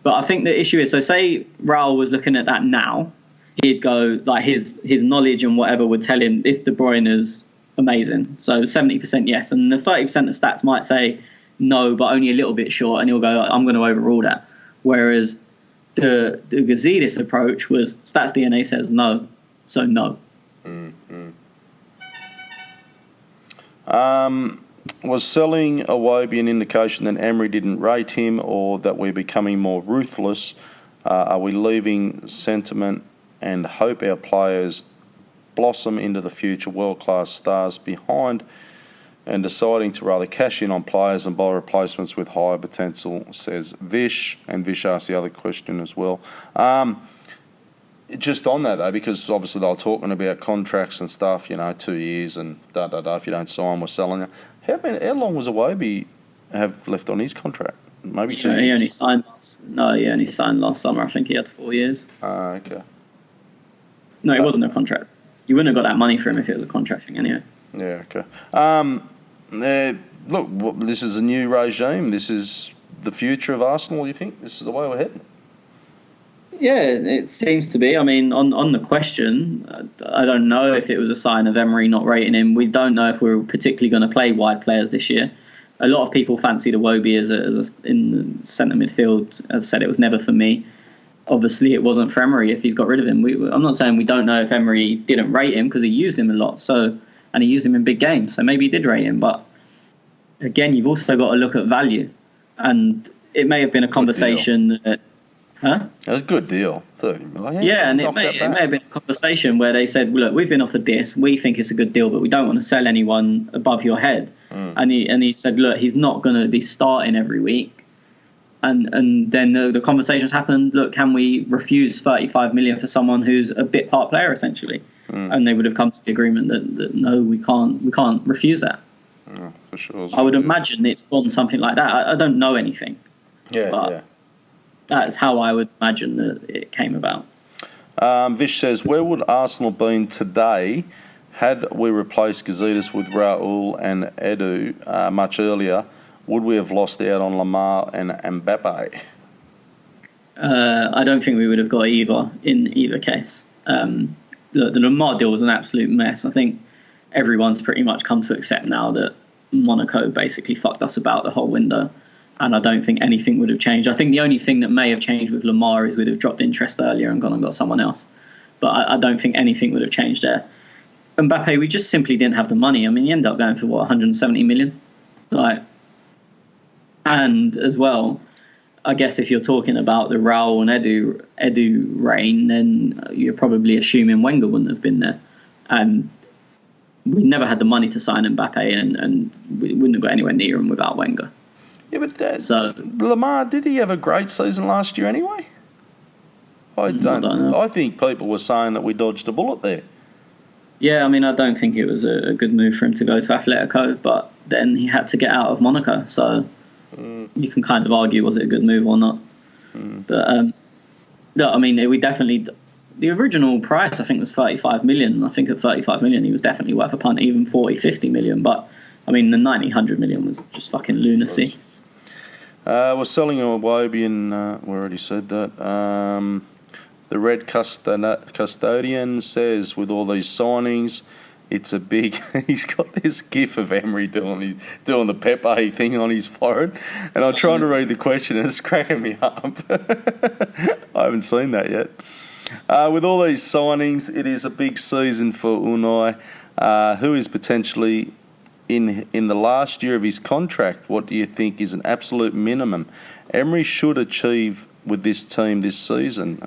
I think the issue is, so say Raul was looking at that now, he'd go, like, his knowledge and whatever would tell him this De Bruyne's amazing. So 70% yes, and the 30% of Stats might say no, but only a little bit short, and he'll go, I'm going to overrule that. Whereas the Gazidis approach was Stats DNA says no, so no. Was selling Iwobi an indication that Emery didn't rate him, or that we're becoming more ruthless? Are we leaving sentiment and hope our players blossom into the future world-class stars behind, and deciding to rather cash in on players and buy replacements with higher potential, says Vish. And Vish asked the other question as well. Just on that, though, because obviously they were talking about contracts and stuff, 2 years and if you don't sign, we're selling you. How long was Iwobi have left on his contract? Maybe 2 years? He only signed last summer. I think he had 4 years. Okay. No, it wasn't a contract. You wouldn't have got that money for him if it was a contract thing anyway. Yeah, okay. Look, this is a new regime. This is the future of Arsenal, you think? This is the way we're heading? Yeah, it seems to be. I mean, on the question, I don't know if it was a sign of Emery not rating him. We don't know if we're particularly going to play wide players this year. A lot of people fancied Iwobi in the centre midfield. As I said, it was never for me. Obviously, it wasn't for Emery if he's got rid of him. I'm not saying we don't know if Emery didn't rate him, because he used him a lot. And he used him in big games, so maybe he did rate him. But again, you've also got to look at value. And it may have been a conversation that... Huh? That's a good deal, 30 million. Yeah, and it may have been a conversation where they said, well, look, we've been offered this, we think it's a good deal, but we don't want to sell anyone above your head. And he said, look, he's not going to be starting every week. And then the conversations happened, look, can we refuse 35 million for someone who's a bit part player, essentially? And they would have come to the agreement that no, we can't refuse that. For sure. I would imagine it's gone something like that. I don't know anything. Yeah. That's how I would imagine that it came about. Vish says, where would Arsenal been today had we replaced Gazidis with Raul and Edu much earlier? Would we have lost out on Lamar and Mbappe? I don't think we would have got either in either case. The Lamar deal was an absolute mess. I think everyone's pretty much come to accept now that Monaco basically fucked us about the whole window. And I don't think anything would have changed. I think the only thing that may have changed with Lamar is we'd have dropped interest earlier and gone and got someone else. But I don't think anything would have changed there. Mbappe, we just simply didn't have the money. I mean, you end up going for, 170 million? And as well, I guess if you're talking about the Raul and Edu reign, then you're probably assuming Wenger wouldn't have been there. And we never had the money to sign Mbappe, and we wouldn't have got anywhere near him without Wenger. Yeah, but Lamar, did he have a great season last year anyway? I don't know. I think people were saying that we dodged a bullet there. Yeah, I mean, I don't think it was a good move for him to go to Atletico, but then he had to get out of Monaco, so you can kind of argue, was it a good move or not? But, no, I mean, we definitely... The original price, I think, was 35 million. I think at 35 million, he was definitely worth a punt, even 40, 50 million. But, I mean, the 90, 100 million was just fucking lunacy. We're selling Iwobi, and we already said that. The Red Custodian says, with all these signings, it's a big... He's got this gif of Emery doing the Pepe thing on his forehead, and I'm trying to read the question, and it's cracking me up. I haven't seen that yet. With all these signings, it is a big season for Unai, who is potentially... In the last year of his contract, what do you think is an absolute minimum Emery should achieve with this team this season?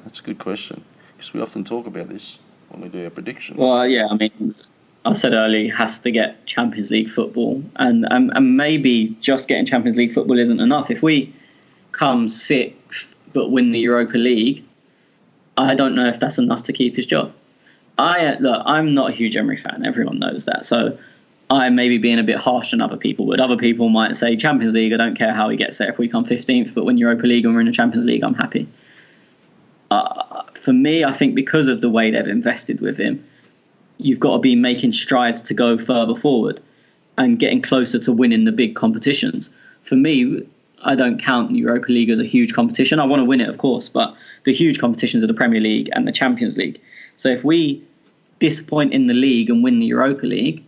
That's a good question, because we often talk about this when we do our predictions. Well, yeah, I mean, I said earlier, he has to get Champions League football, and maybe just getting Champions League football isn't enough. If we come sixth but win the Europa League, I don't know if that's enough to keep his job. I'm not a huge Emery fan. Everyone knows that, so I may be being a bit harsh than other people would. Other people might say, Champions League, I don't care how he gets there if we come 15th, but when Europa League and we're in the Champions League, I'm happy. For me, I think because of the way they've invested with him, you've got to be making strides to go further forward and getting closer to winning the big competitions. For me, I don't count Europa League as a huge competition. I want to win it, of course, but the huge competitions are the Premier League and the Champions League. So if we disappoint in the league and win the Europa League,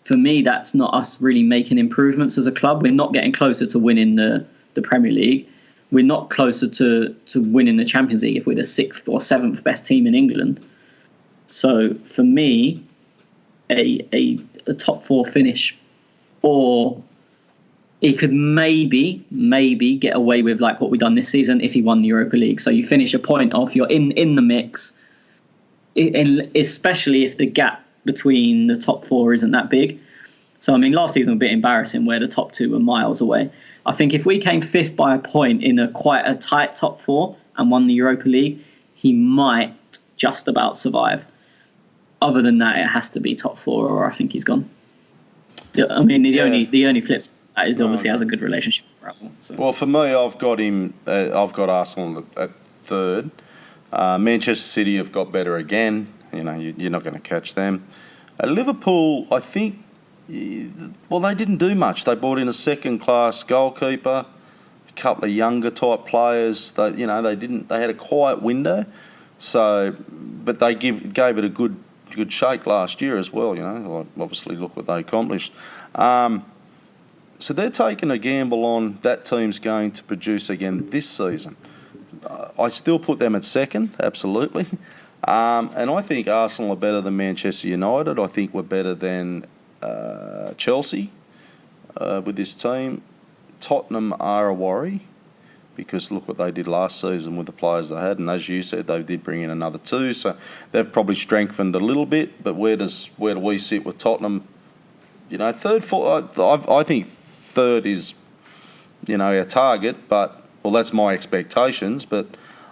for me, that's not us really making improvements as a club. We're not getting closer to winning the Premier League. We're not closer to winning the Champions League if we're the 6th or 7th best team in England. So for me, a top 4 finish, or he could maybe get away with like what we've done this season if he won the Europa League. So you finish a point off, you're in the mix, especially if the gap between the top 4 isn't that big. So, I mean, last season was a bit embarrassing where the top 2 were miles away. I think if we came 5th by a point in quite a tight top 4 and won the Europa League, he might just about survive. Other than that, it has to be top 4 or I think he's gone. I mean, the only flip side is obviously has a good relationship with Raul. So. Well, for me, I've got Arsenal at 3rd. Manchester City have got better again. You know, you're not going to catch them. At Liverpool, I think, well, they didn't do much. They brought in a second-class goalkeeper, a couple of younger type players. They had a quiet window. So, but they gave it a good shake last year as well. Obviously look what they accomplished. So they're taking a gamble on that team's going to produce again this season. I still put them at second, absolutely. And I think Arsenal are better than Manchester United. I think we're better than Chelsea with this team. Tottenham are a worry because look what they did last season with the players they had. And as you said, they did bring in another 2. So they've probably strengthened a little bit. But where do we sit with Tottenham? Third, fourth, I think third is, our target. But, well, that's my expectations. But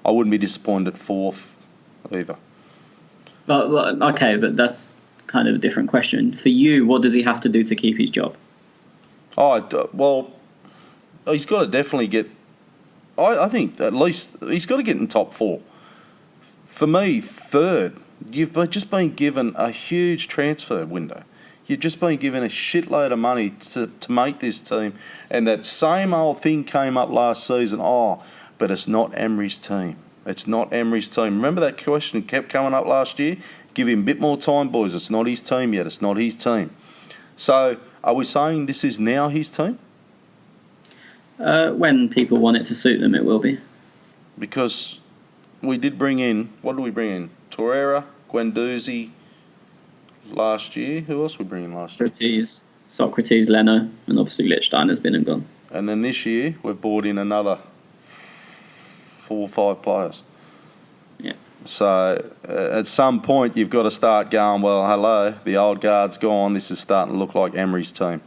I wouldn't be disappointed at fourth either. Well, okay, but that's kind of a different question. For you, what does he have to do to keep his job? Well, he's got to definitely get... I think at least he's got to get in top 4. For me, third, you've just been given a huge transfer window. You've just been given a shitload of money to make this team. And that same old thing came up last season. But it's not Emery's team. It's not Emery's team. Remember that question kept coming up last year? Give him a bit more time, boys. It's not his team yet. It's not his team. So are we saying this is now his team? When people want it to suit them, it will be. Because we did bring in... What did we bring in? Torreira, Guendouzi last year. Who else did we bring in last year? Socrates, Leno, and obviously Lichtstein has been and gone. And then this year, we've brought in another 4 or 5 players. Yeah. So at some point, you've got to start going, well, hello, the old guard's gone. This is starting to look like Emery's team.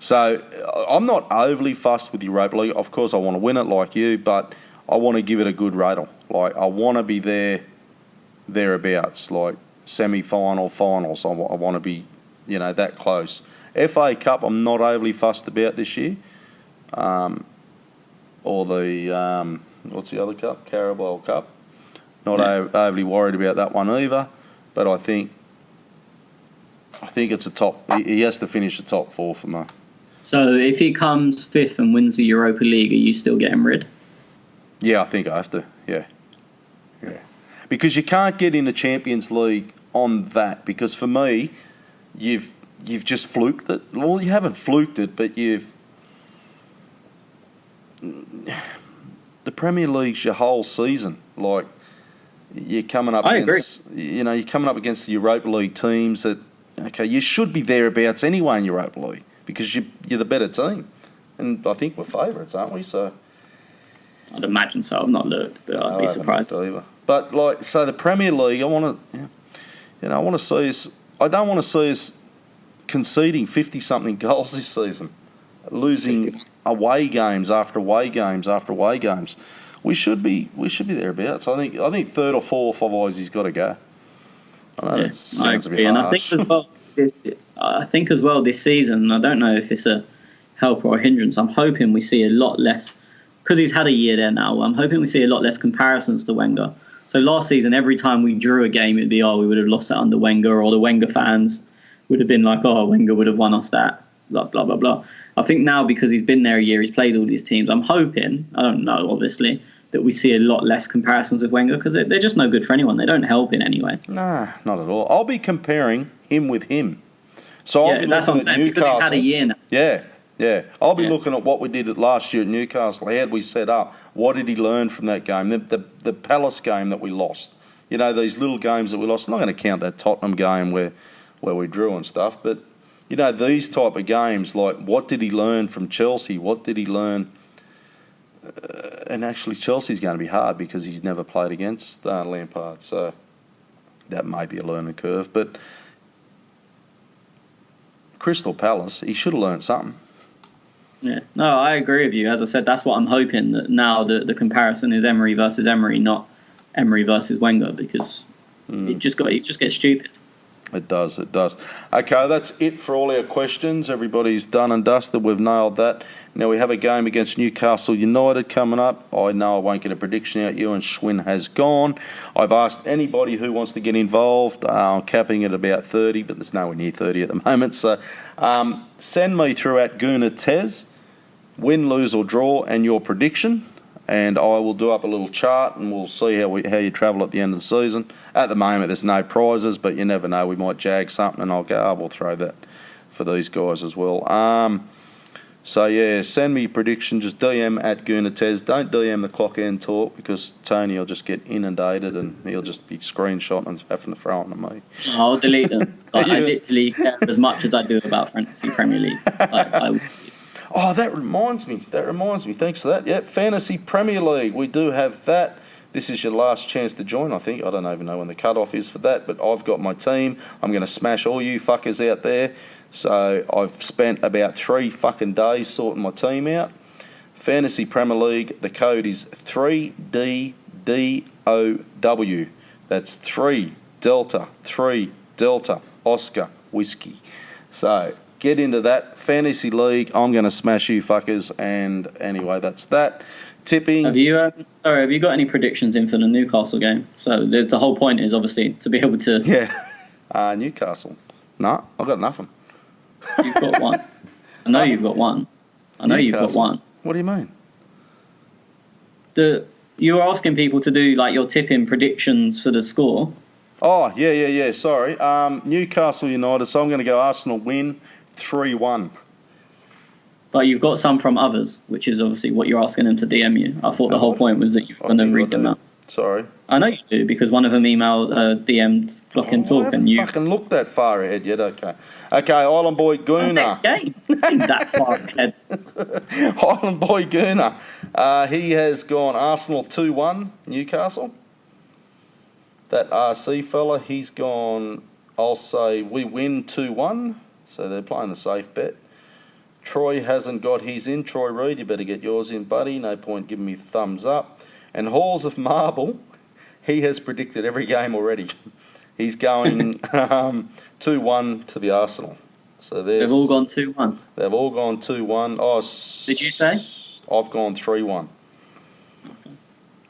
So I'm not overly fussed with Europa League. Of course, I want to win it like you, but I want to give it a good rattle. Like, I want to be thereabouts, like semi-final, finals. I want to be, that close. FA Cup, I'm not overly fussed about this year. Or the, what's the other cup? Carabao Cup. Not overly worried about that one either. But I think it's a top... He has to finish the top 4 for me. So if he comes 5th and wins the Europa League, are you still getting rid? Yeah, I think I have to. Yeah. Because you can't get in the Champions League on that. Because for me, you've just fluked it. Well, you haven't fluked it, but you've... The Premier League's your whole season. Like, you're coming up against... you're coming up against the Europa League teams that... Okay, you should be thereabouts anyway in Europa League because you're the better team. And I think we're favourites, aren't we? So I'd imagine so. I've not looked, but I'd be surprised. Either. But, so the Premier League, I want to see us... I don't want to see us conceding 50-something goals this season, losing away games after away games after away games. We should be thereabouts. I think third or fourth, otherwise he's got to go. I know sounds a bit harsh. I think as well this season, I don't know if it's a help or a hindrance. I'm hoping we see a lot less, because he's had a year there now, I'm hoping we see a lot less comparisons to Wenger. So last season, every time we drew a game, it'd be, we would have lost it under Wenger, or the Wenger fans would have been like, Wenger would have won us that, blah, blah, blah, blah. I think now, because he's been there a year, he's played all these teams, I'm hoping, I don't know, obviously, that we see a lot less comparisons with Wenger, because they're just no good for anyone. They don't help in any way. Nah, not at all. I'll be comparing him with him. So I'll be that's what I'm saying, Newcastle. because he's had a year now. Yeah. I'll be looking at what we did last year at Newcastle. How did we set up? What did he learn from that game? The Palace game that we lost. These little games that we lost. I'm not going to count that Tottenham game where we drew and stuff, but, these type of games, like, what did he learn from Chelsea? What did he learn? And actually, Chelsea's going to be hard because he's never played against Lampard, so that may be a learning curve. But Crystal Palace, he should have learned something. Yeah, no, I agree with you. As I said, that's what I'm hoping, that now the comparison is Emery versus Emery, not Emery versus Wenger, because it just gets stupid. It does. Okay, that's it for all our questions. Everybody's done and dusted. We've nailed that. Now we have a game against Newcastle United coming up. I know I won't get a prediction out you, and Schwinn has gone. I've asked anybody who wants to get involved. I'm capping at about 30, but there's nowhere near 30 at the moment. So send me through at Guna Tez, win, lose or draw, and your prediction. And I will do up a little chart, and we'll see how you travel at the end of the season. At the moment, there's no prizes, but you never know. We might jag something, and I'll go, we'll throw that for these guys as well. So, yeah, send me your prediction. Just DM at Gunatez. Don't DM the Clock End Talk, because Tony will just get inundated, and he'll just be screenshotting and having to throw it to me. I'll delete them. I literally care as much as I do about Fantasy Premier League. Oh, that reminds me. Thanks for that. Yeah, Fantasy Premier League. We do have that. This is your last chance to join, I think. I don't even know when the cut-off is for that, but I've got my team. I'm going to smash all you fuckers out there. So I've spent about 3 fucking days sorting my team out. Fantasy Premier League, the code is 3DDOW. That's 3 Delta Oscar Whiskey. So get into that Fantasy League. I'm going to smash you fuckers. And anyway, that's that. Tipping. Have you got any predictions in for the Newcastle game? So the whole point is obviously to be able to. Yeah. Newcastle. No, I've got nothing. You've got one. I know you've got one. You've got one. What do you mean? You were asking people to do like your tipping predictions for the score. Oh, yeah. Sorry. Newcastle United. So I'm going to go Arsenal win 3-1. But you've got some from others, which is obviously what you're asking them to DM you. I thought the whole point was that you were going to read them out. Sorry. I know you do, because one of them DM'd Clock and Talk, and you. I haven't fucking looked that far ahead yet. Okay, Island Boy Guna. Next game. Ain't that far ahead. Island Boy Guna. He has gone Arsenal 2-1, Newcastle. That RC fella, he's gone, I'll say, we win 2-1. So they're playing the safe bet. Troy hasn't got his in. Troy Reid, you better get yours in, buddy. No point giving me thumbs up. And Halls of Marble, he has predicted every game already. He's going 2-1 to the Arsenal. So they've all gone 2-1. They've all gone 2-1. Oh, did you say? I've gone 3-1. Okay.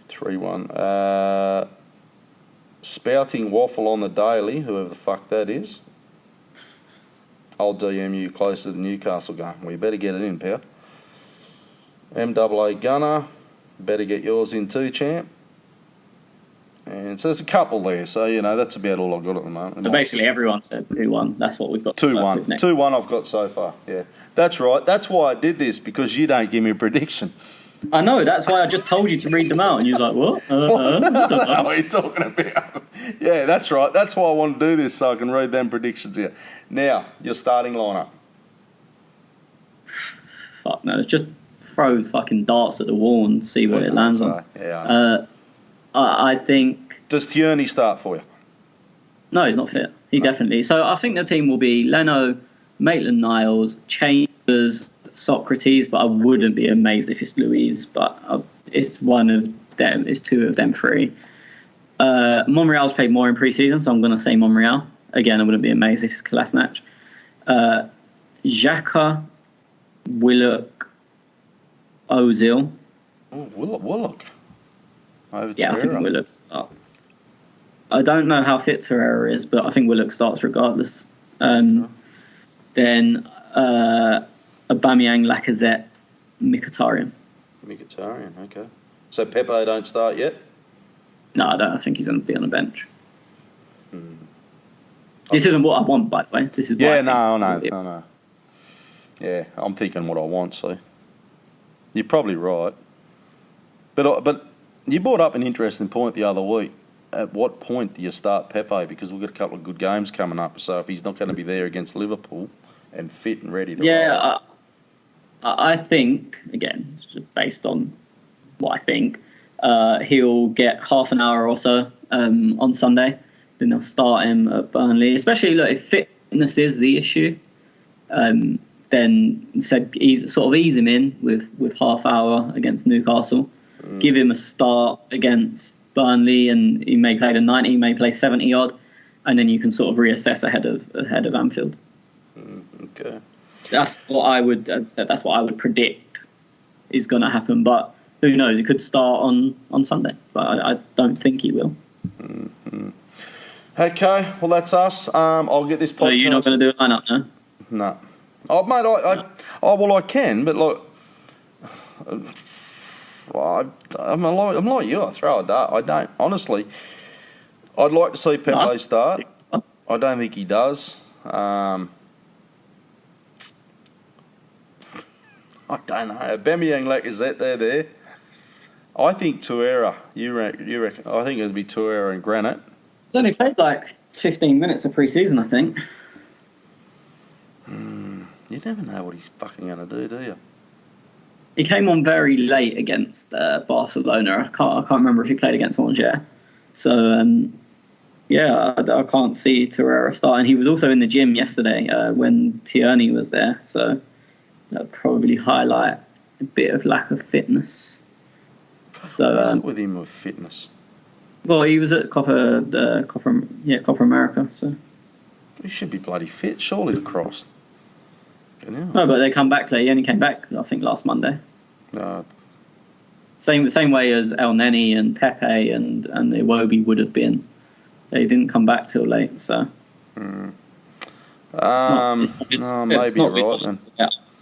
3-1. Spouting Waffle on the Daily, whoever the fuck that is. I'll DM you closer to the Newcastle game. Well, you better get it in, pal. MAA Gunner, better get yours in too, champ. And so there's a couple there. So, that's about all I've got at the moment. So basically everyone said 2-1. That's what we've got. 2-1. 2-1 I've got so far, yeah. That's right. That's why I did this, because you don't give me a prediction. I know, that's why I just told you to read them out, and you was like, what? What are you talking about? Yeah, that's right. That's why I want to do this, so I can read them predictions here. Now, your starting lineup. Fuck no, just throw fucking darts at the wall and see what it lands on. Yeah. I think... Does Tierney start for you? No, he's not fit. He definitely... So I think the team will be Leno, Maitland-Niles, Chambers, Socrates, but I wouldn't be amazed if it's Louise, but it's one of them. It's 2 of them 3. Monreal's played more in pre-season, so I'm going to say Monreal. Again, I wouldn't be amazed if it's Kolasinac. Xhaka, Willock, Ozil. Oh, Willock. I think Willock starts. I don't know how fit Torreira is, but I think Willock starts regardless. Then Aubameyang, Lacazette, Mkhitaryan. Mkhitaryan, okay. So Pepe don't start yet? No, I don't. I think he's going to be on the bench. This isn't what I want, by the way. This is what no. Yeah, I'm thinking what I want, so you're probably right. But you brought up an interesting point the other week. At what point do you start Pepe? Because we've got a couple of good games coming up. So if he's not going to be there against Liverpool and fit and ready to roll. I think, again, it's just based on what I think, he'll get half an hour or so on Sunday. Then they'll start him at Burnley. Especially, look, if fitness is the issue, then ease him in with half hour against Newcastle. Give him a start against Burnley, and he may play the 90, he may play 70 odd, and then you can sort of reassess ahead of Anfield. Okay. That's what I would, as I said, that's what I would predict is going to happen. But who knows? He could start on Sunday, but I don't think he will. Okay, well that's us. I'll get this podcast. So you're not going to do a lineup, no? No. Oh, mate, I can, but like, I'm like you. I throw a dart. I don't honestly. I'd like to see Pepe start. I don't think he does. I don't know. Aubameyang, Lacazette, they're there. I think Torreira. You reckon? I think it'd be Torreira and Granit. He's only played like 15 minutes of pre-season, I think. You never know what he's fucking going to do you? He came on very late against Barcelona. I can't remember if he played against Angers. So, I can't see Torreira starting. He was also in the gym yesterday when Tierney was there. So that would probably highlight a bit of lack of fitness. So, What is it with him with fitness? Well, he was at Copa America. So He should be bloody fit, surely, to cross. no, but they come back late. He only came back, I think, last Monday. No. Same way as El Neni and Pepe and Iwobi would have been. They didn't come back till late, so. Maybe it's not you're right then.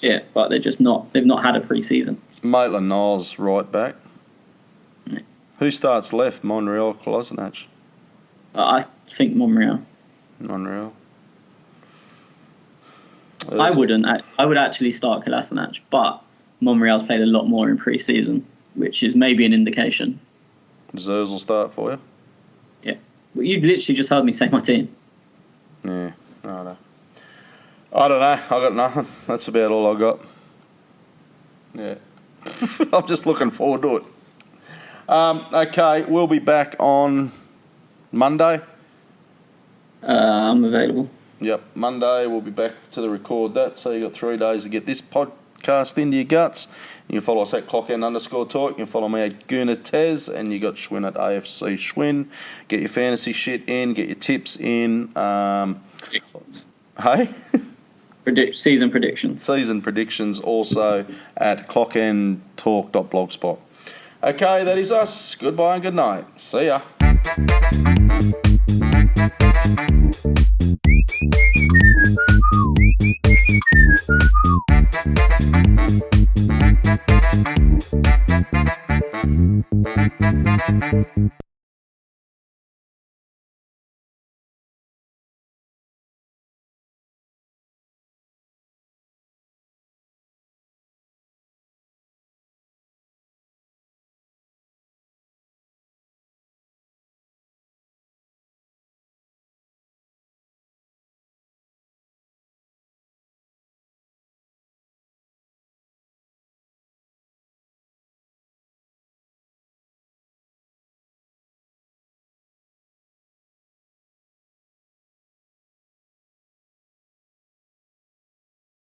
Yeah, but they've not had a pre-season. Maitland-Niles right back. Yeah. Who starts left? Monreal, Kolasinac? I think Monreal. Monreal. I wouldn't. I would actually start Kolasinac, but Monreal's played a lot more in pre-season, which is maybe an indication. Zers will start for you? Yeah. Well, you literally just heard me say my team. Yeah, I don't know. I got nothing. That's about all I got. Yeah. I'm just looking forward to it. Okay, we'll be back on Monday. I'm available. Yep, Monday we'll be back to record that. So you got 3 days to get this podcast into your guts. You can follow us at @clockend_talk. You can follow me at Gunatez, and you got Schwinn at AFC Schwinn. Get your fantasy shit in, get your tips in. Hey? Season predictions. Season predictions also at clockendtalk.blogspot. Okay, that is us. Goodbye and good night. See ya.